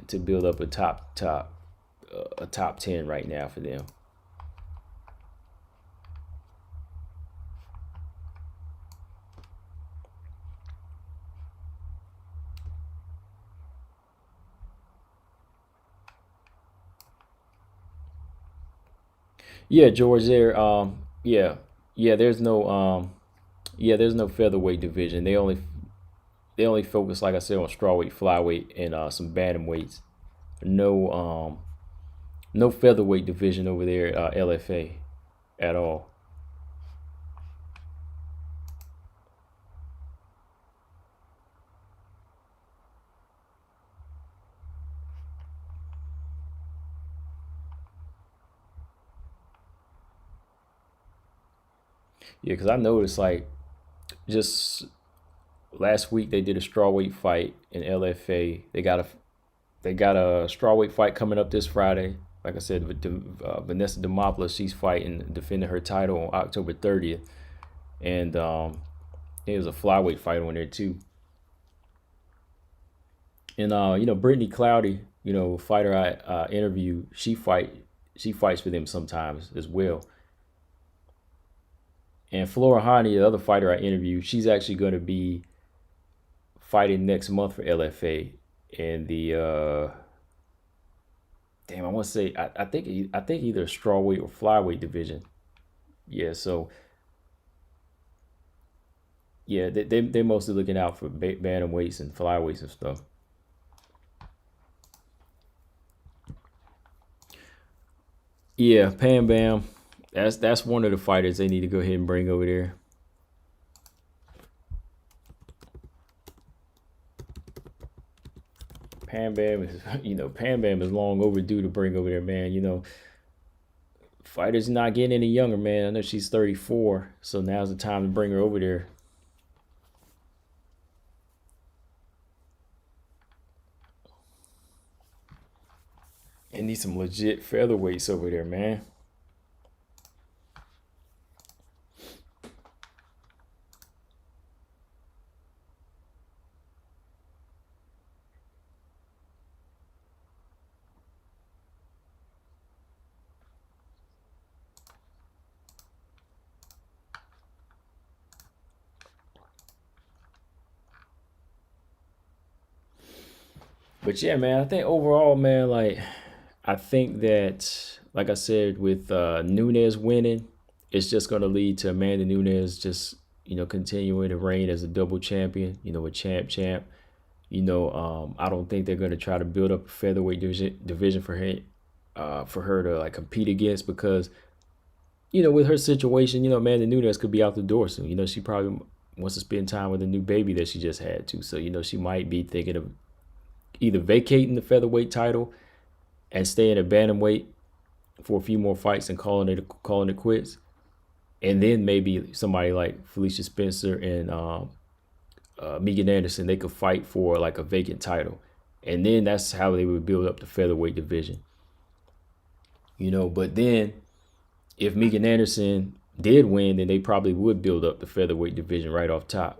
to build up a top 10 right now for them? Yeah, George. Yeah. There's no featherweight division. They only focus, like I said, on strawweight, flyweight, and some bantamweights. No featherweight division over there at LFA at all. Yeah, because I noticed like just last week they did a strawweight fight in LFA. They got a strawweight fight coming up this Friday. Like I said, Vanessa Demopoulos, she's fighting, defending her title on October 30th, and there's a flyweight fight on there too. And Brittany Cloudy, fighter I interviewed, she fights for them sometimes as well. And Flora Hani, the other fighter I interviewed, she's actually going to be fighting next month for LFA. And the damn, I want to say I think either strawweight or flyweight division. Yeah, so yeah, they're mostly looking out for bantamweights and flyweights and stuff. Yeah, Pam Bam. That's one of the fighters they need to go ahead and bring over there. Pam Bam is Pam Bam is long overdue to bring over there, man. Fighter's not getting any younger, man. I know she's 34, so now's the time to bring her over there. And need some legit featherweights over there, man. But yeah, man, I think overall, man, like I think that, like I said, with Nunes winning, it's just going to lead to Amanda Nunes just continuing to reign as a double champion. A champ. I don't think they're going to try to build up a featherweight division for her to like compete against because with her situation, Amanda Nunes could be out the door soon. She probably wants to spend time with a new baby that she just had too. So she might be thinking of either vacating the featherweight title and staying at bantamweight for a few more fights and calling it quits, and then maybe somebody like Felicia Spencer and Megan Anderson, they could fight for like a vacant title, and then that's how they would build up the featherweight division. But then if Megan Anderson did win, then they probably would build up the featherweight division right off top.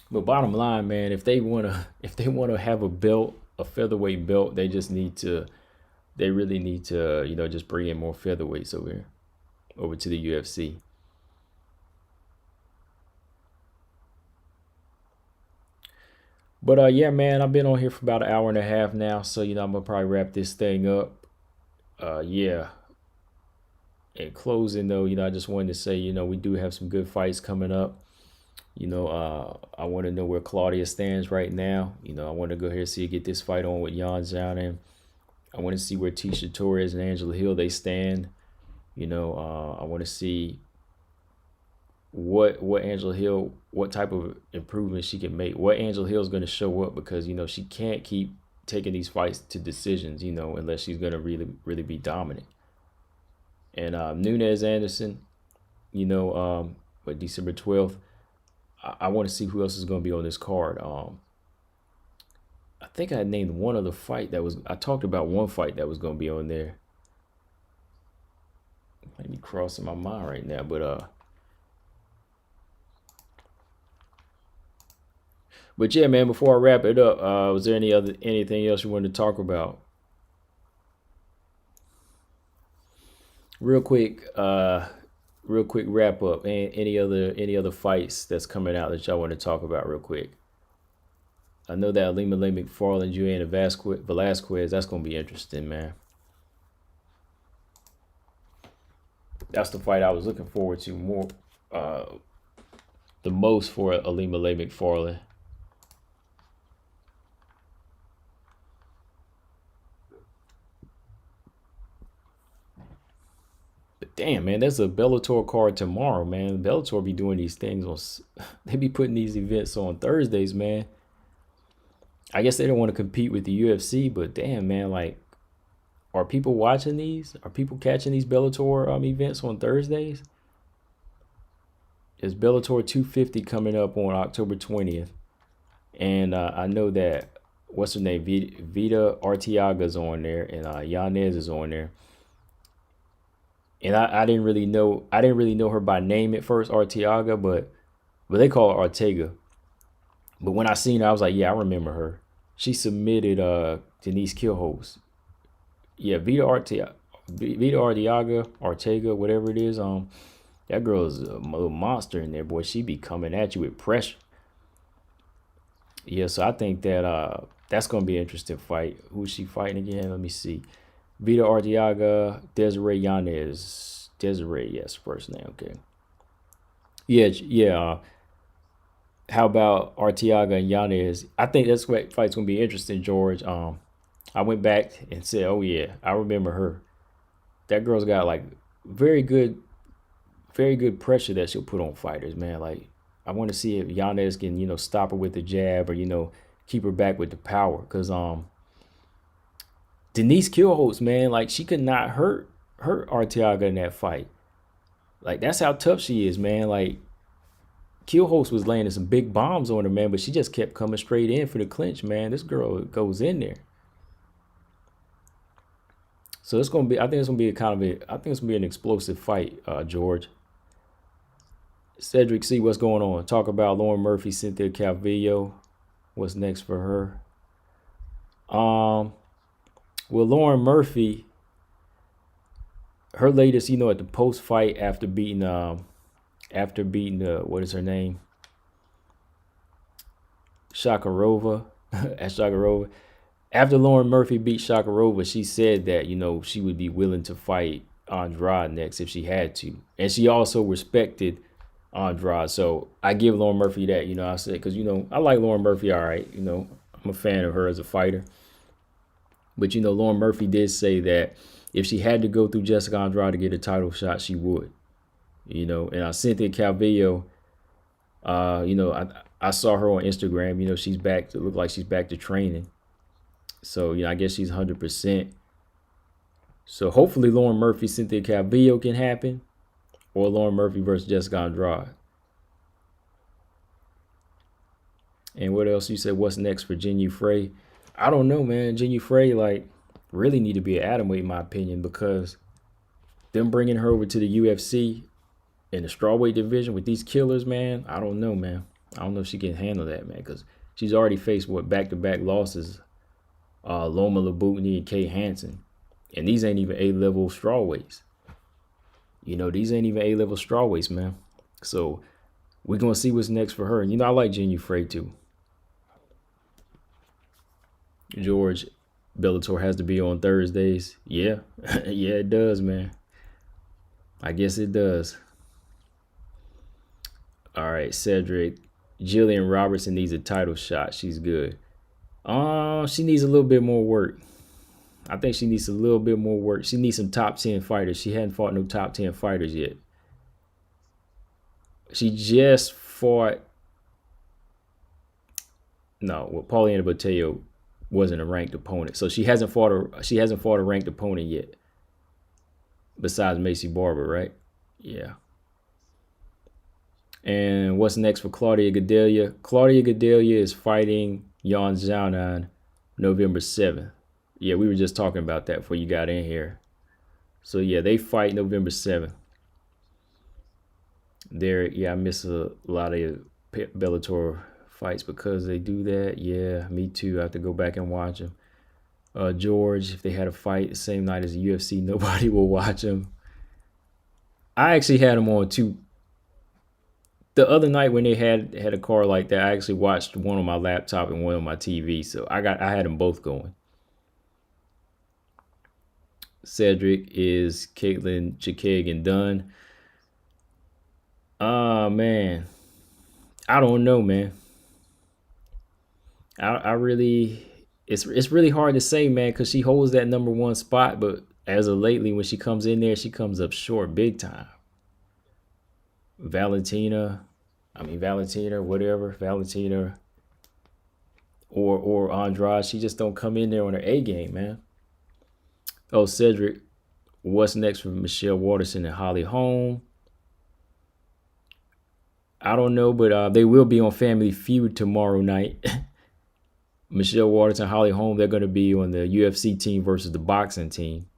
But bottom line, man, if they wanna have a belt, a featherweight belt, they really need to, just bring in more featherweights over to the UFC. But yeah, man, I've been on here for about an hour and a half now, so I'm gonna probably wrap this thing up. Yeah. In closing though, I just wanted to say, we do have some good fights coming up. I want to know where Claudia stands right now. I want to go here and see her get this fight on with Xiaonan. I want to see where Tisha Torres and Angela Hill they stand. I want to see what Angela Hill, what type of improvement she can make. What Angela Hill is going to show up because she can't keep taking these fights to decisions. Unless she's going to really be dominant. And Nunes Anderson, but December 12th. I want to see who else is going to be on this card. I think I named one other fight I talked about one fight that was going to be on there. Maybe crossing my mind right now, but yeah, man. Before I wrap it up, was there anything else you wanted to talk about? Real quick, wrap up. Any other fights that's coming out that y'all want to talk about real quick? I know that Lima Lay McFarland, Juliana Velasquez, that's gonna be interesting, man. That's the fight I was looking forward to the most for Alima Lay McFarland. Damn, man, that's a Bellator card tomorrow, man. Bellator be doing these things they be putting these events on Thursdays, man. I guess they don't want to compete with the UFC, but damn, man, like, are people watching these? Are people catching these Bellator events on Thursdays? There's Bellator 250 coming up on October 20th, and I know that what's her name, Vita Arteaga's on there, and Yanez is on there. And I didn't really know her by name at first, Arteaga, but they call her Ortega. But when I seen her, I was like, yeah, I remember her. She submitted Denise Killhouse. Yeah, Vita Arteaga, whatever it is. That girl is a little monster in there, boy. She be coming at you with pressure. Yeah, so I think that that's gonna be an interesting fight. Who's she fighting again? Let me see. Vita Arteaga, Desiree Yanez. Desiree, yes, first name. Okay. Yeah, yeah. How about Artiaga and Yanez? I think that's what fight's gonna be interesting, George. I went back and said, oh yeah, I remember her. That girl's got like very good, very good pressure that she'll put on fighters, man. Like I want to see if Yanez can, stop her with the jab or keep her back with the power. Cause Denise Killholtz, man, like she could not hurt Artiaga in that fight. Like that's how tough she is, man. Like Killholtz was landing some big bombs on her, man, but she just kept coming straight in for the clinch, man. This girl goes in there. So it's gonna be. I think it's gonna be a kind of a. I think it's gonna be an explosive fight, George. Cedric, see what's going on. Talk about Lauren Murphy, Cynthia Calvillo. What's next for her? Well, Lauren Murphy, her latest, at the post fight after beating what is her name, Shakarova, at Shakarova. After Lauren Murphy beat Shakarova, she said that she would be willing to fight Andrade next if she had to, and she also respected Andrade. So I give Lauren Murphy that. I said because I like Lauren Murphy. All right, I'm a fan of her as a fighter. But Lauren Murphy did say that if she had to go through Jessica Andrade to get a title shot, she would. And Cynthia Calvillo, I saw her on Instagram. She's back to look like she's back to training. So I guess she's 100%. So hopefully Lauren Murphy, Cynthia Calvillo can happen, or Lauren Murphy versus Jessica Andrade. And what else you said? What's next for Jinyu Frey? I don't know, man. Jinyu Frey really need to be an atomweight, in my opinion, because them bringing her over to the UFC in the strawweight division with these killers, man. I don't know, man. I don't know if she can handle that, man, because she's already faced back-to-back losses. Loma Labutni and Kay Hansen, and these ain't even A-level strawweights. These ain't even A-level strawweights, man. So we're gonna see what's next for her. And I like Jinyu Frey too. George, Bellator has to be on Thursdays. Yeah, yeah, it does, man. I guess it does. All right, Cedric. Jillian Robertson needs a title shot. She's good. She needs a little bit more work. I think she needs a little bit more work. She needs some top 10 fighters. She hadn't fought no top 10 fighters yet. She just fought. No, well, Paulina Botello wasn't a ranked opponent, so she hasn't fought a ranked opponent yet. Besides Macy Barber, right? Yeah. And what's next for Claudia Gadelha? Claudia Gadelha is fighting Xiaonan November 7th. Yeah, we were just talking about that before you got in here. So yeah, they fight November 7th. I miss a lot of Bellator fights because they do that. Yeah, me too. I have to go back and watch them. George, if they had a fight the same night as the UFC, nobody will watch them. I actually had them on too. The other night when they had a card like that, I actually watched one on my laptop and one on my TV. So I had them both going. Cedric, is Caitlin Chikagan done? Man, I don't know, man. I really, it's really hard to say, man, because she holds that number one spot, but as of lately, when she comes in there, she comes up short big time. Valentina, or Andrade, she just don't come in there on her A game, man. Oh, Cedric, what's next for Michelle Waterson and Holly Holm? I don't know, but they will be on Family Feud tomorrow night. Michelle Waterson, Holly Holm, they're going to be on the UFC team versus the boxing team.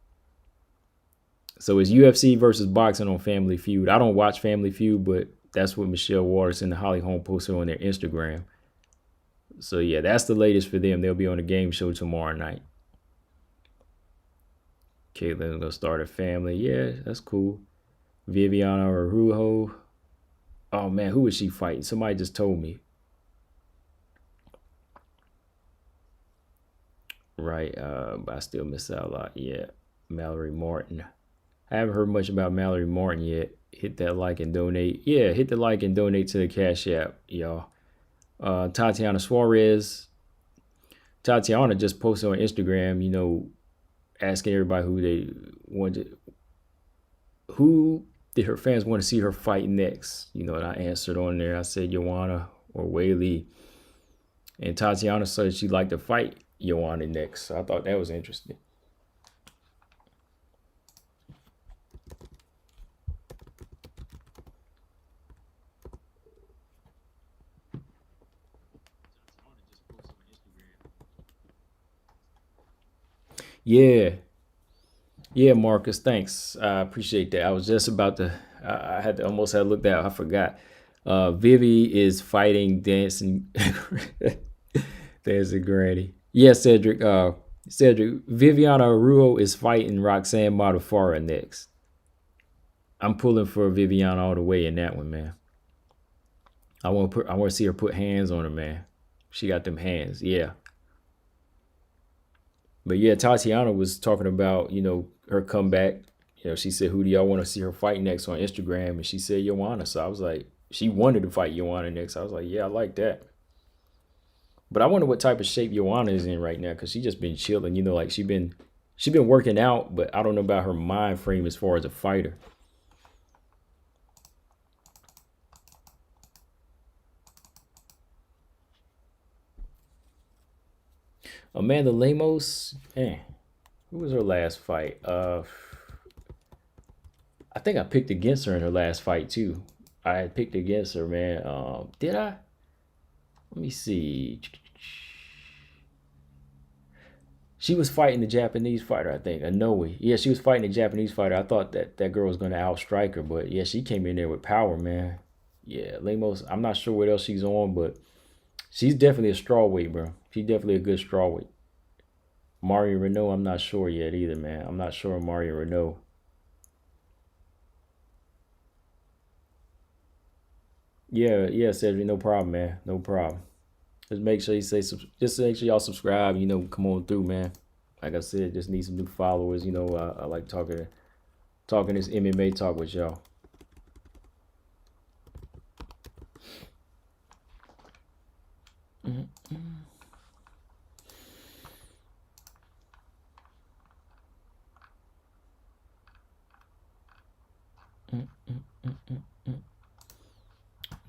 So it's UFC versus boxing on Family Feud. I don't watch Family Feud, but that's what Michelle Waterson and Holly Holm posted on their Instagram. So yeah, that's the latest for them. They'll be on a game show tomorrow night. Caitlin's gonna start a family. Yeah, that's cool. Viviana Araujo. Oh man, who is she fighting? Somebody just told me. Right, but I still miss out a lot. Yeah, Mallory Martin. I haven't heard much about Mallory Martin yet. Hit that like and donate. Yeah, hit the like and donate to the Cash App, y'all. Tatiana Suarez. Tatiana just posted on Instagram, asking everybody who did her fans want to see her fight next. And I answered on there. I said Joanna or Weili. And Tatiana said she'd like to fight Joanna next. So I thought that was interesting. Yeah. Yeah, Marcus, thanks. I appreciate that. I was just about to, I had to almost had looked at, I forgot. Vivi is fighting Dancing Dancing Granny. Yeah, Cedric. Viviana Arujo is fighting Roxanne Modafferi next. I'm pulling for Viviana all the way in that one, man. I want to see her put hands on her, man. She got them hands, yeah. But yeah, Tatiana was talking about, her comeback. She said, who do y'all want to see her fight next on Instagram? And she said Joanna. So I was like, she wanted to fight Joanna next. I was like, yeah, I like that. But I wonder what type of shape Joanna is in right now, because she just been chilling. Like she been working out, but I don't know about her mind frame as far as a fighter. Amanda Lemos, who was her last fight? I think I picked against her in her last fight too. I had picked against her, man. Did I? Let me see. She was fighting the Japanese fighter, I think, Inoue. Yeah, she was fighting the Japanese fighter. I thought that girl was going to outstrike her, but yeah, she came in there with power, man. Yeah, Lemos, I'm not sure what else she's on, but she's definitely a strawweight, bro. She's definitely a good strawweight. Mario Renault, I'm not sure yet either, man. I'm not sure on Mario Renault. Yeah, Cedric, no problem, man. No problem. Just make sure just make sure y'all subscribe. Come on through, man. Like I said, just need some new followers. I like talking this MMA talk with y'all.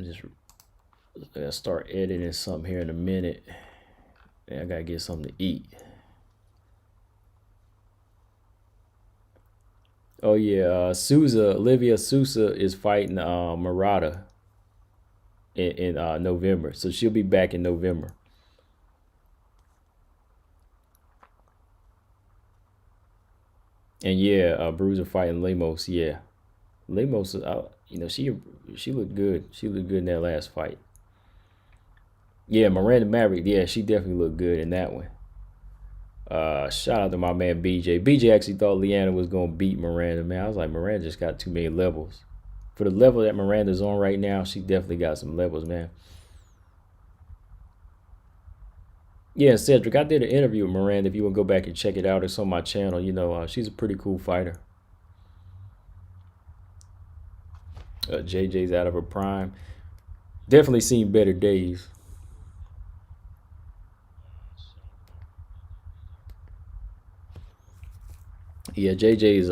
Just I gotta start editing something here in a minute. I gotta get something to eat. Oh yeah, Olivia Sousa is fighting Murata in November, so she'll be back in November. And yeah, Bruiser fighting Lemos. Yeah, Lemos. She looked good. She looked good in that last fight. Yeah, Miranda Maverick. Yeah, she definitely looked good in that one. Shout out to my man BJ. BJ actually thought Leanna was gonna beat Miranda. Man, I was like, Miranda just got too many levels. For the level that Miranda's on right now, she definitely got some levels, man. Yeah, Cedric, I did an interview with Miranda. If you want to go back and check it out, it's on my channel. She's a pretty cool fighter. JJ's out of her prime. Definitely seen better days. Yeah, JJ's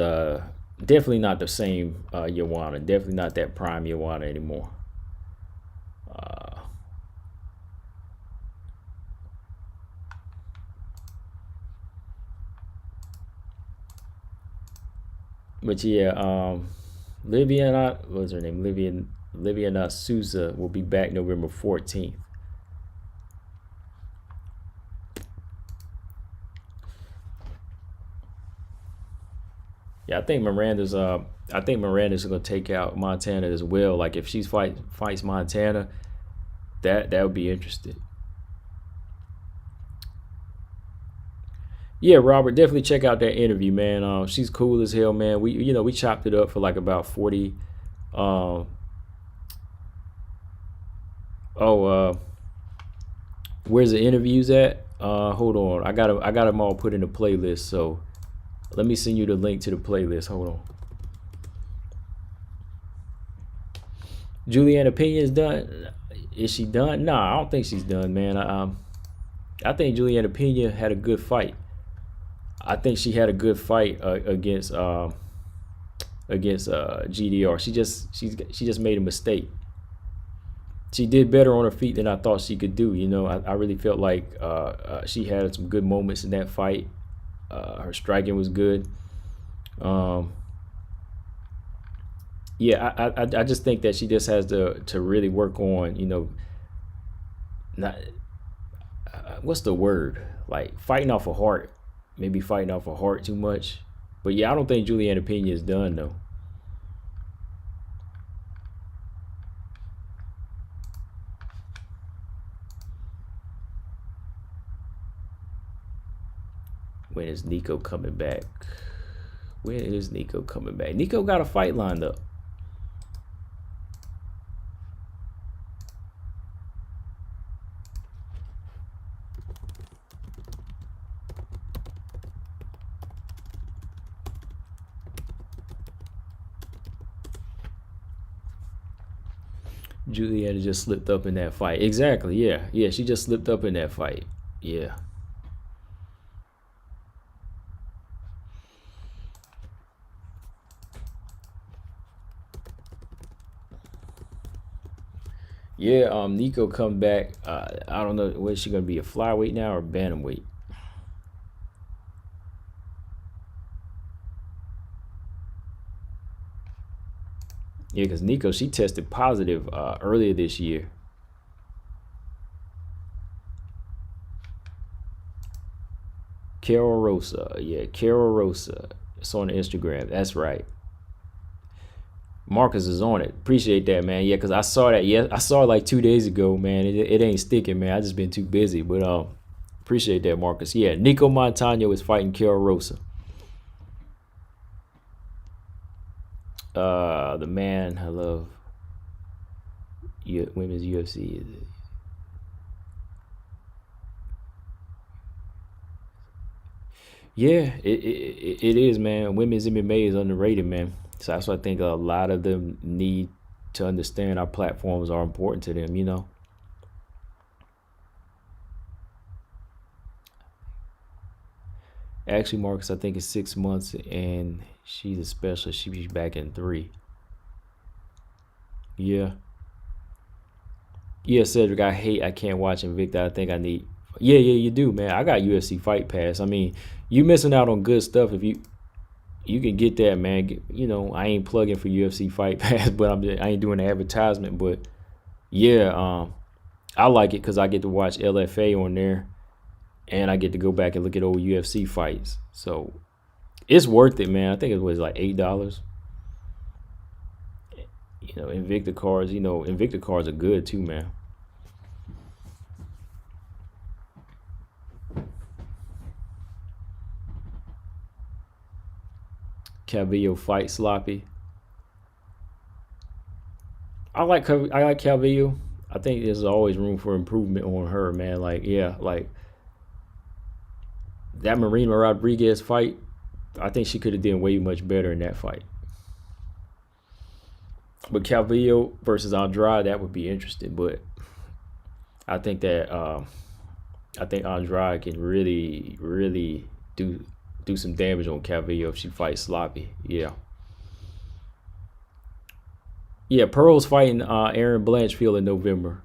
definitely not the same Joanna. Definitely not that prime Joanna anymore. But yeah, what's her name? Livia Souza will be back November 14th. Yeah, I think Miranda's gonna take out Montana as well. Like if she fights Montana, that would be interesting. Yeah, Robert, definitely check out that interview, man. She's cool as hell, man. We chopped it up for like about 40. Where's the interviews at? Hold on, I got them all put in a playlist. So let me send you the link to the playlist. Hold on. Juliana Pena is done. Is she done? Nah, I don't think she's done, man. I think Juliana Pena had a good fight. I think she had a good fight against GDR. She just made a mistake. She did better on her feet than I thought she could do. You know, I really felt like she had some good moments in that fight. Her striking was good. Um, yeah, I just think that she just has to really work on, you know, not what's the word, like fighting off a heart, maybe fighting off a heart too much. But yeah, I don't think Juliana Pena is done though. When is Nico coming back? When is Nico coming back? Nico got a fight lined up. Juliana just slipped up in that fight. Exactly. Yeah. Yeah. She just slipped up in that fight. Yeah. Yeah. Nico come back. I don't know. Where's she gonna be? A flyweight now or bantamweight? Yeah, because Nico, she tested positive earlier this year. Carol Rosa. Yeah, Carol Rosa. It's on Instagram. That's right. Marcus is on it. Appreciate that, man. Yeah, because I saw that. Yeah, I saw it like 2 days ago, man. It ain't sticking, man. I just been too busy. But appreciate that, Marcus. Yeah, Nico Montano is fighting Carol Rosa. The man I love. Women's UFC. Yeah, it is, man. Women's MMA is underrated, man. So that's why I think a lot of them need to understand our platforms are important to them, you know. Actually, Marcus, I think it's 6 months, and she's a specialist. She'll be back in 3. Yeah, yeah, Cedric. I can't watch Invicta. I think I need. Yeah, yeah, you do, man. I got UFC Fight Pass. I mean, you missing out on good stuff if you can get that, man. You know, I ain't plugging for UFC Fight Pass, but I ain't doing the advertisement. But yeah, I like it because I get to watch LFA on there, and I get to go back and look at old UFC fights. So it's worth it, man. I think it was like $8. You know, Invicta cards. You know, Invicta cards are good too, man. Calvillo fight sloppy. I like Calvillo. I think there's always room for improvement on her, man. Like yeah, like that Marina Rodriguez fight. I think she could have done way much better in that fight. But Calvillo versus Andrade, that would be interesting. But I think that I think Andrade can really, really do some damage on Calvillo if she fights sloppy. Yeah. Yeah, Pearl's fighting Aaron Blanchfield in November.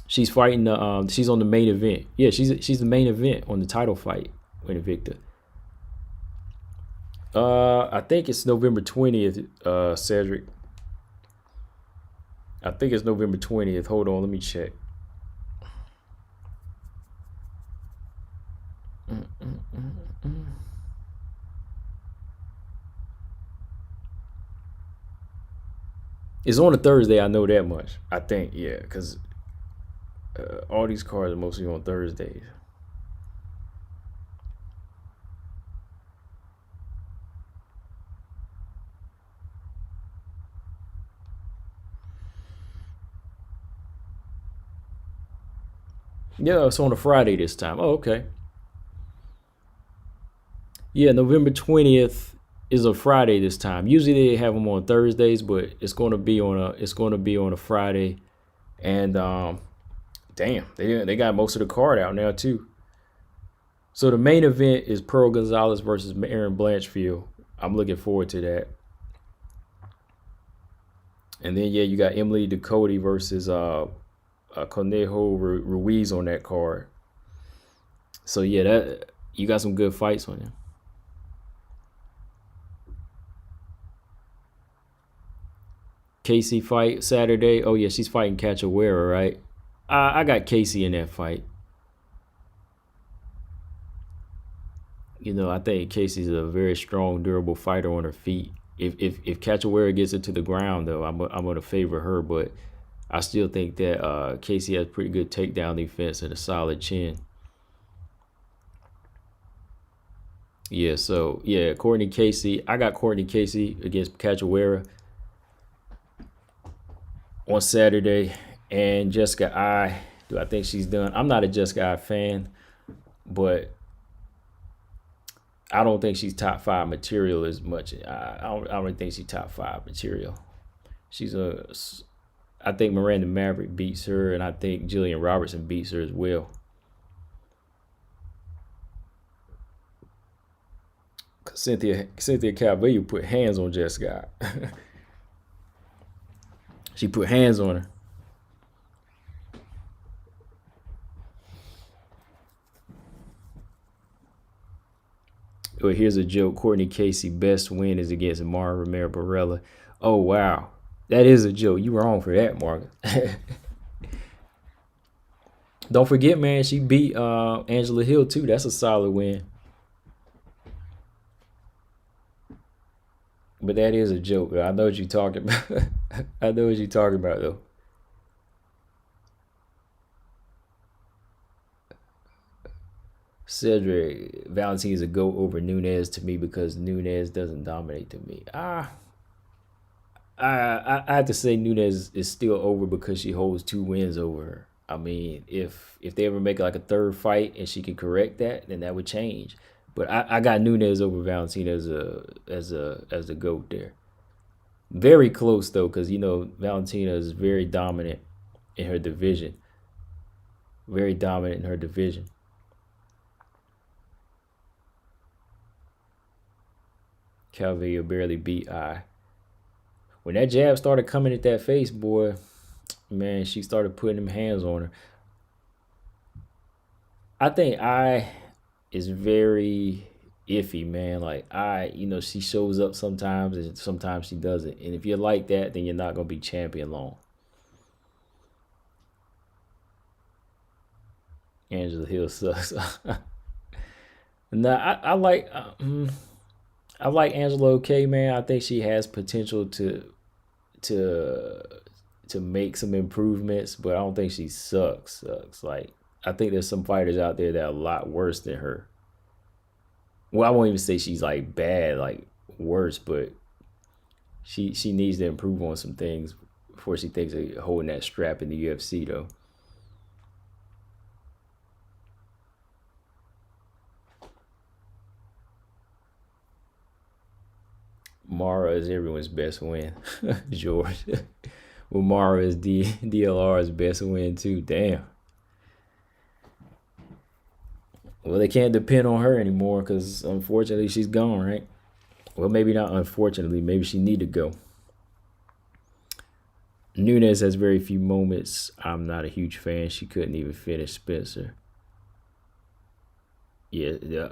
She's fighting she's on the main event. Yeah, she's the main event on the title fight with Invicta. I think it's November 20th, Cedric. I think it's November 20th. Hold on, let me check. It's on a Thursday. I know that much. I think, yeah, because all these cards are mostly on Thursdays. Yeah, it's on a Friday this time. Oh, okay. Yeah, November 20th. is a Friday this time. Usually they have them on Thursdays, but it's going to be on a Friday. And damn, they got most of the card out now too. So the main event is Pearl Gonzalez versus Erin Blanchfield. I'm looking forward to that. And then yeah, you got Emily Ducote versus Conejo Ruiz on that card. So yeah, that you got some good fights on there. Casey fight Saturday. Oh yeah, she's fighting Cachoeira, right? I got Casey in that fight. You know, I think Casey's a very strong, durable fighter on her feet. If Cachoeira gets it to the ground though, I'm gonna favor her, but I still think that Casey has pretty good takedown defense and a solid chin. Yeah, so yeah, Courtney Casey. I got Courtney Casey against Cachoeira on Saturday, and Jessica I. Do I think she's done? I'm not a Jessica I fan, but I don't think she's top five material as much. I don't really think she's top five material. She's a. I think Miranda Maverick beats her, and I think Jillian Robertson beats her as well. Cynthia Calvillo put hands on Jessica. She put hands on her. Well, here's a joke. Courtney Casey best win is against Mara Romero Barella. Oh wow, that is a joke. You wrong for that, Marcus. Don't forget, man, she beat Angela Hill too. That's a solid win. But that is a joke. I know what you're talking about. I know what you're talking about though. Cedric Valentine is a go over Nunes to me because Nunes doesn't dominate to me. I have to say Nunes is still over because she holds 2 wins over her. I mean, if they ever make like a third fight and she can correct that, then that would change. But I got Nunes over Valentine as a goat there. Very close though, because you know Valentina is very dominant in her division. Very dominant in her division. Calvillo barely beat I. When that jab started coming at that face, boy, man, she started putting them hands on her. I think I is very iffy, man. Like she shows up sometimes and sometimes she doesn't. And if you're like that, then you're not gonna be champion long. Angela Hill sucks. Nah, I like Angela okay, man. I think she has potential to to make some improvements, but I don't think she sucks. Like I think there's some fighters out there that are a lot worse than her. Well, I won't even say she's like bad, like worse, but she needs to improve on some things before she thinks of holding that strap in the UFC though. Mara is everyone's best win, George. Well, Mara is DLR's best win too. Damn. Well, they can't depend on her anymore because unfortunately she's gone, right? Well, maybe not unfortunately. Maybe she need to go. Nunes has very few moments. I'm not a huge fan. She couldn't even finish Spencer. Yeah.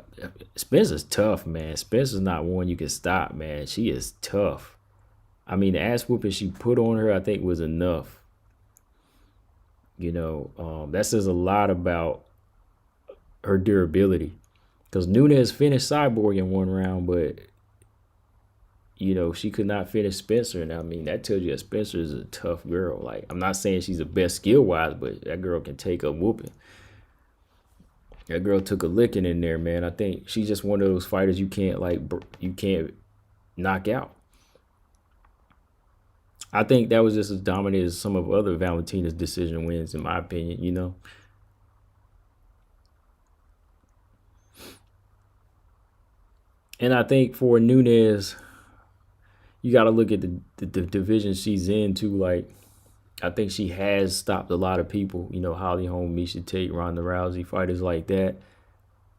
Spencer's tough, man. Spencer's not one you can stop, man. She is tough. I mean, the ass whooping she put on her, I think, was enough. That says a lot about her durability. Because Nunes finished Cyborg in one round, but she could not finish Spencer. And I mean, that tells you that Spencer is a tough girl. Like, I'm not saying she's the best skill wise, but that girl can take a whooping. That girl took a licking in there, man. I think she's just one of those fighters you can't knock out. I think that was just as dominant as some of other Valentina's decision wins, in my opinion. And I think for Nunes, you got to look at the division she's in too. Like, I think she has stopped a lot of people. Holly Holm, Misha Tate, Ronda Rousey, fighters like that.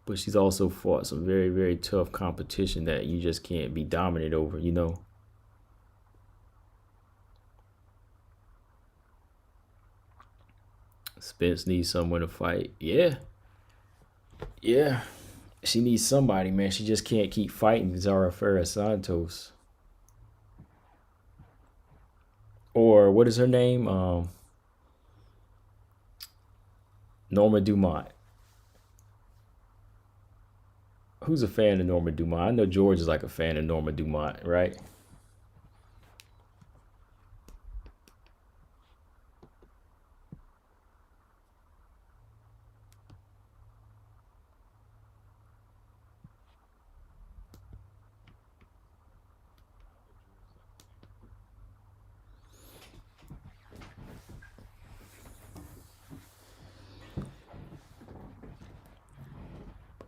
But she's also fought some very, very tough competition that you just can't be dominant over. Spence needs someone to fight. Yeah. Yeah. She needs somebody, man. She just can't keep fighting Zara Ferrer Santos. Or what is her name? Norma Dumont. Who's a fan of Norma Dumont? I know George is like a fan of Norma Dumont, right?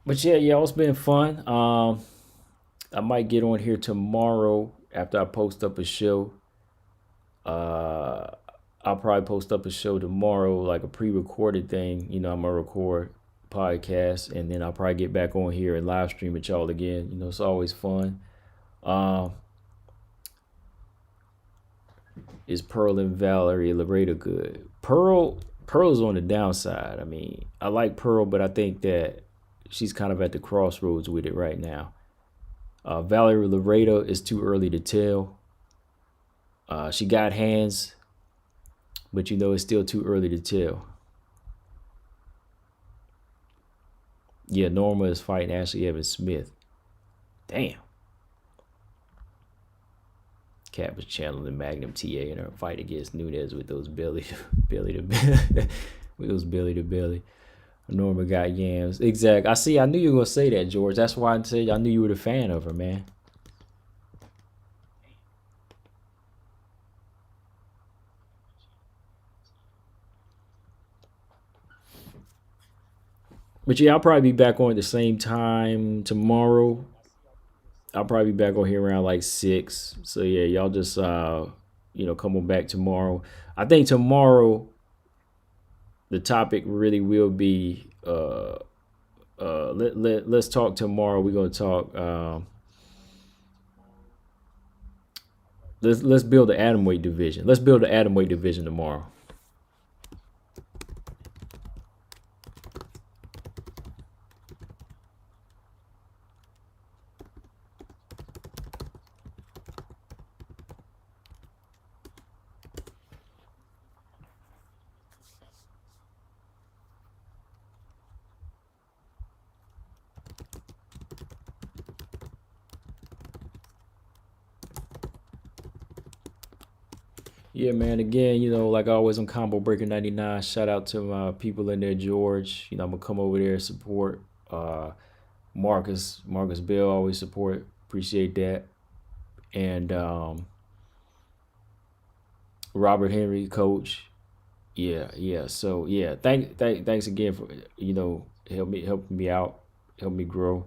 But yeah, it's been fun. I might get on here tomorrow after I post up a show. Uh, I'll probably post up a show tomorrow, like a pre-recorded thing. I'm gonna record podcast, and then I'll probably get back on here and live stream with y'all again. It's always fun. Um, is Pearl and Valerie Laredo good? Pearl's on the downside. I mean, I like Pearl, but I think that she's kind of at the crossroads with it right now. Valerie Laredo is too early to tell. She got hands, but it's still too early to tell. Yeah, Norma is fighting Ashley Evans Smith. Damn. Cat was channeling Magnum TA in her fight against Nunes with those belly to belly, with those belly to belly. Norma got yams. Exact. I knew you were gonna say that, George. That's why I said I knew you were a fan of her, man. But yeah, I'll probably be back on at the same time tomorrow. I'll probably be back on here around like 6. So yeah, y'all just come on back tomorrow. I think tomorrow the topic really will be let's talk tomorrow. We're gonna talk let's build the atom weight division. Let's build the atom weight division tomorrow. Yeah, man. Again, like always, I'm Combo Breaker 99. Shout out to my people in there, George. I'm gonna come over there and support. Marcus Bell always support. Appreciate that. And Robert Henry, coach. Yeah. So yeah, thanks again for helping me out, help me grow.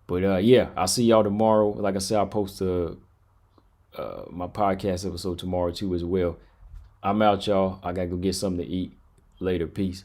But yeah, I'll see y'all tomorrow. Like I said, I'll post my podcast episode tomorrow too as well. I'm out, y'all. I gotta go get something to eat. Later, peace.